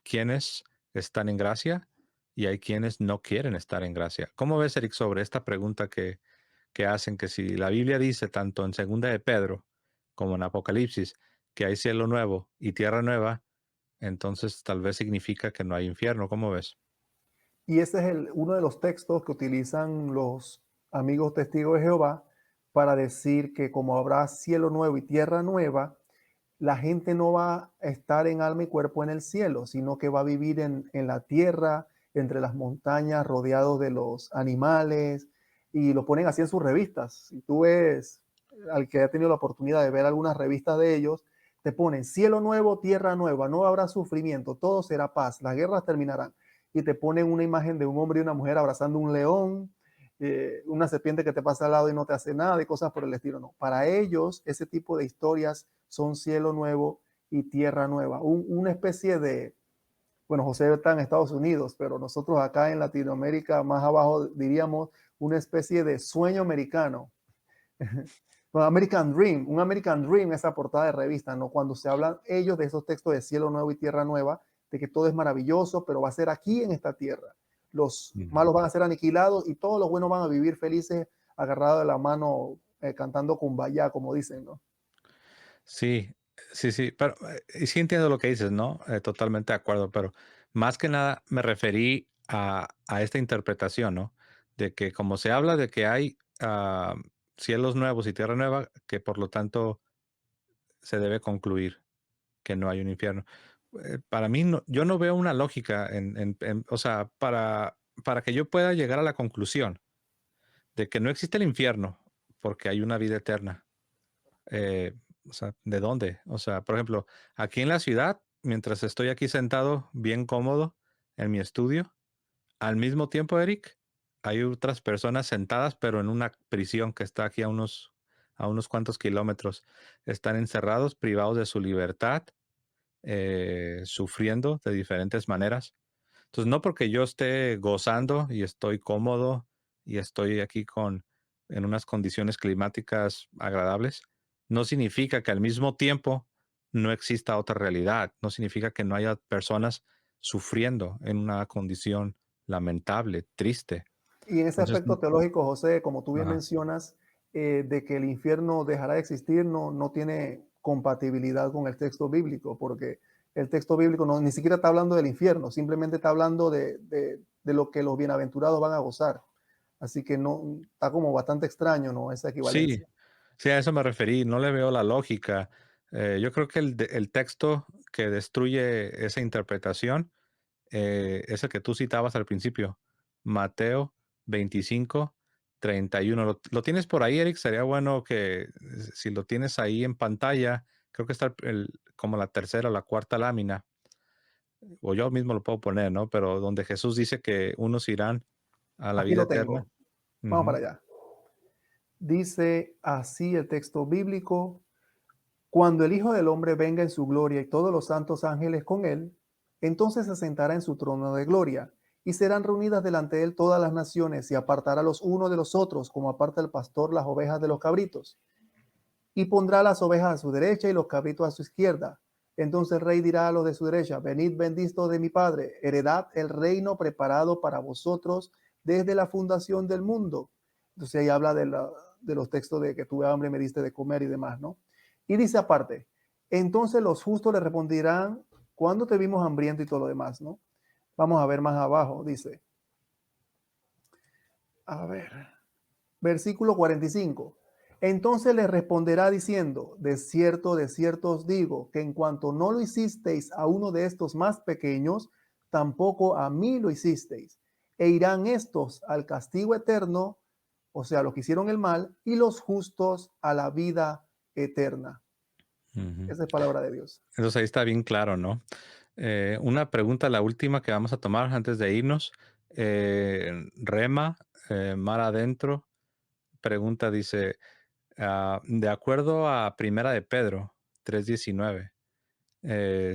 quienes están en gracia y hay quienes no quieren estar en gracia. ¿Cómo ves, Eric, sobre esta pregunta que hacen que si la Biblia dice tanto en Segunda de Pedro como en Apocalipsis que hay cielo nuevo y tierra nueva, entonces tal vez significa que no hay infierno? ¿Cómo ves? Y ese es uno de los textos que utilizan los amigos testigos de Jehová para decir que como habrá cielo nuevo y tierra nueva, la gente no va a estar en alma y cuerpo en el cielo, sino que va a vivir en la tierra, entre las montañas, rodeados de los animales, y lo ponen así en sus revistas. Si tú ves, al que ha tenido la oportunidad de ver algunas revistas de ellos, te ponen cielo nuevo, tierra nueva, no habrá sufrimiento, todo será paz, las guerras terminarán. Y te ponen una imagen de un hombre y una mujer abrazando un león, una serpiente que te pasa al lado y no te hace nada y cosas por el estilo. No, para ellos ese tipo de historias son cielo nuevo y tierra nueva. Una especie de, bueno, José está en Estados Unidos, pero nosotros acá en Latinoamérica, más abajo, diríamos una especie de sueño americano. Bueno, American Dream, un American Dream, esa portada de revista, ¿no? Cuando se hablan ellos de esos textos de cielo nuevo y tierra nueva, de que todo es maravilloso, pero va a ser aquí en esta tierra. Los Ujú. malos van a ser aniquilados y todos los buenos van a vivir felices, agarrados de la mano, cantando Kumbaya, como dicen, ¿no? Sí, sí, sí, pero, y sí entiendo lo que dices, ¿no? Totalmente de acuerdo, pero más que nada me referí a esta interpretación, ¿no? De que como se habla de que hay, cielos nuevos y tierra nueva, que por lo tanto se debe concluir que no hay un infierno. Para mí no, yo no veo una lógica o sea, para que yo pueda llegar a la conclusión de que no existe el infierno porque hay una vida eterna. eh, o sea, ¿de dónde? O sea, por ejemplo, aquí en la ciudad, mientras estoy aquí sentado bien cómodo en mi estudio, al mismo tiempo, Eric, hay otras personas sentadas, pero en una prisión que está aquí a unos cuantos kilómetros. Están encerrados, privados de su libertad, sufriendo de diferentes maneras. Entonces, no porque yo esté gozando y estoy cómodo y estoy aquí en unas condiciones climáticas agradables, no significa que al mismo tiempo no exista otra realidad. No significa que no haya personas sufriendo en una condición lamentable, triste. Y en ese Entonces, aspecto teológico, José, como tú bien ajá. mencionas, de que el infierno dejará de existir, no tiene compatibilidad con el texto bíblico, porque el texto bíblico ni siquiera está hablando del infierno, simplemente está hablando de lo que los bienaventurados van a gozar. Así que no, está como bastante extraño, ¿no? Esa Sí, equivalencia. sí, a eso me referí. No le veo la lógica. Yo creo que el texto que destruye esa interpretación es el que tú citabas al principio, Mateo 25, 31. ¿Lo tienes por ahí, Eric? Sería bueno que si lo tienes ahí en pantalla, creo que está como la tercera o la cuarta lámina, o yo mismo lo puedo poner, ¿no? Pero donde Jesús dice que unos irán a la Aquí vida lo eterna. tengo. Vamos para Ujú. allá. Dice así el texto bíblico: cuando el Hijo del Hombre venga en su gloria y todos los santos ángeles con él, entonces se sentará en su trono de gloria, y serán reunidas delante de él todas las naciones, y apartará los unos de los otros, como aparta el pastor las ovejas de los cabritos, y pondrá las ovejas a su derecha y los cabritos a su izquierda. Entonces el rey dirá a los de su derecha: venid benditos de mi Padre, heredad el reino preparado para vosotros desde la fundación del mundo. Entonces ahí habla de los textos de que tuve hambre, me diste de comer y demás, ¿no? Y dice aparte: entonces los justos le responderán: ¿cuándo te vimos hambriento? Y todo lo demás, ¿no? Vamos a ver más abajo, dice, a ver, versículo 45. Entonces le responderá diciendo: de cierto os digo, que en cuanto no lo hicisteis a uno de estos más pequeños, tampoco a mí lo hicisteis. E irán estos al castigo eterno, o sea, los que hicieron el mal, y los justos a la vida eterna. Ujú. Esa es palabra de Dios. Entonces ahí está bien claro, ¿no? Una pregunta, la última que vamos a tomar antes de irnos. Rema, mar adentro, pregunta, dice, de acuerdo a Primera de Pedro 3:19,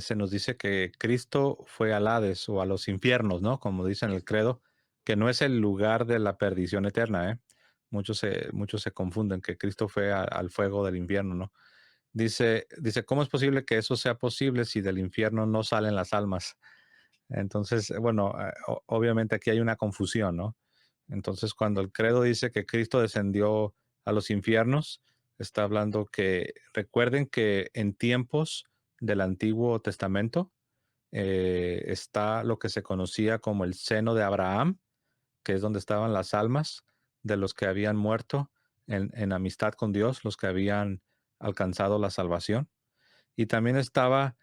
se nos dice que Cristo fue al Hades o a los infiernos, ¿no? Como dice en el credo, que no es el lugar de la perdición eterna, ¿eh? Muchos se confunden que Cristo fue al fuego del infierno, ¿no? Dice, ¿cómo es posible que eso sea posible si del infierno no salen las almas? Entonces, bueno, obviamente aquí hay una confusión, ¿no? Entonces, cuando el credo dice que Cristo descendió a los infiernos, está hablando que recuerden que en tiempos del Antiguo Testamento está lo que se conocía como el seno de Abraham, que es donde estaban las almas de los que habían muerto en amistad con Dios, los que habían alcanzado la salvación. Y también estaba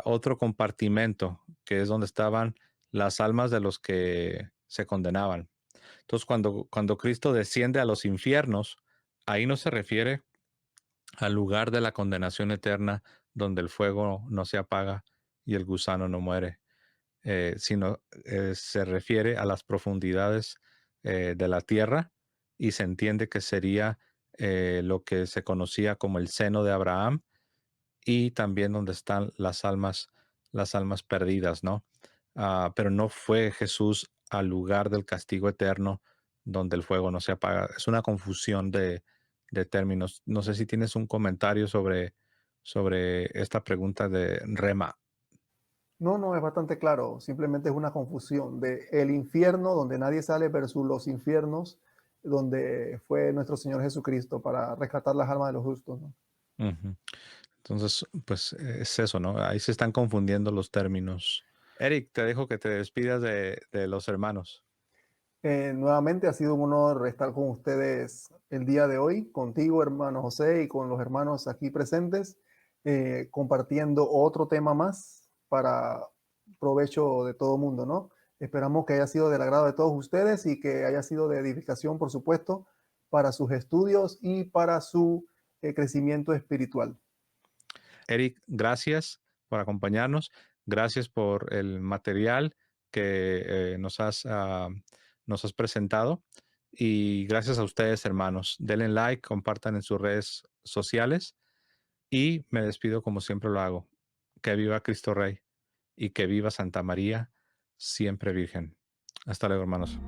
otro compartimento, que es donde estaban las almas de los que se condenaban. Entonces, cuando Cristo desciende a los infiernos, ahí no se refiere al lugar de la condenación eterna, donde el fuego no se apaga y el gusano no muere, sino se refiere a las profundidades de la tierra, y se entiende que sería lo que se conocía como el seno de Abraham, y también donde están las almas perdidas, ¿no? Pero no fue Jesús al lugar del castigo eterno donde el fuego no se apaga. Es una confusión de términos. No sé si tienes un comentario sobre esta pregunta de Rema. No, es bastante claro. Simplemente es una confusión de el infierno donde nadie sale versus los infiernos donde fue nuestro Señor Jesucristo para rescatar las almas de los justos, ¿no? Ujú. Entonces, pues es eso, ¿no? Ahí se están confundiendo los términos. Eric, te dejo que te despidas de los hermanos. Nuevamente ha sido un honor estar con ustedes el día de hoy, contigo, hermano José, y con los hermanos aquí presentes, compartiendo otro tema más para provecho de todo mundo, ¿no? Esperamos que haya sido del agrado de todos ustedes y que haya sido de edificación, por supuesto, para sus estudios y para su crecimiento espiritual. Eric, gracias por acompañarnos. Gracias por el material que nos has presentado. Y gracias a ustedes, hermanos. Denle like, compartan en sus redes sociales. Y me despido como siempre lo hago. Que viva Cristo Rey y que viva Santa María, siempre Virgen. Hasta luego, hermanos.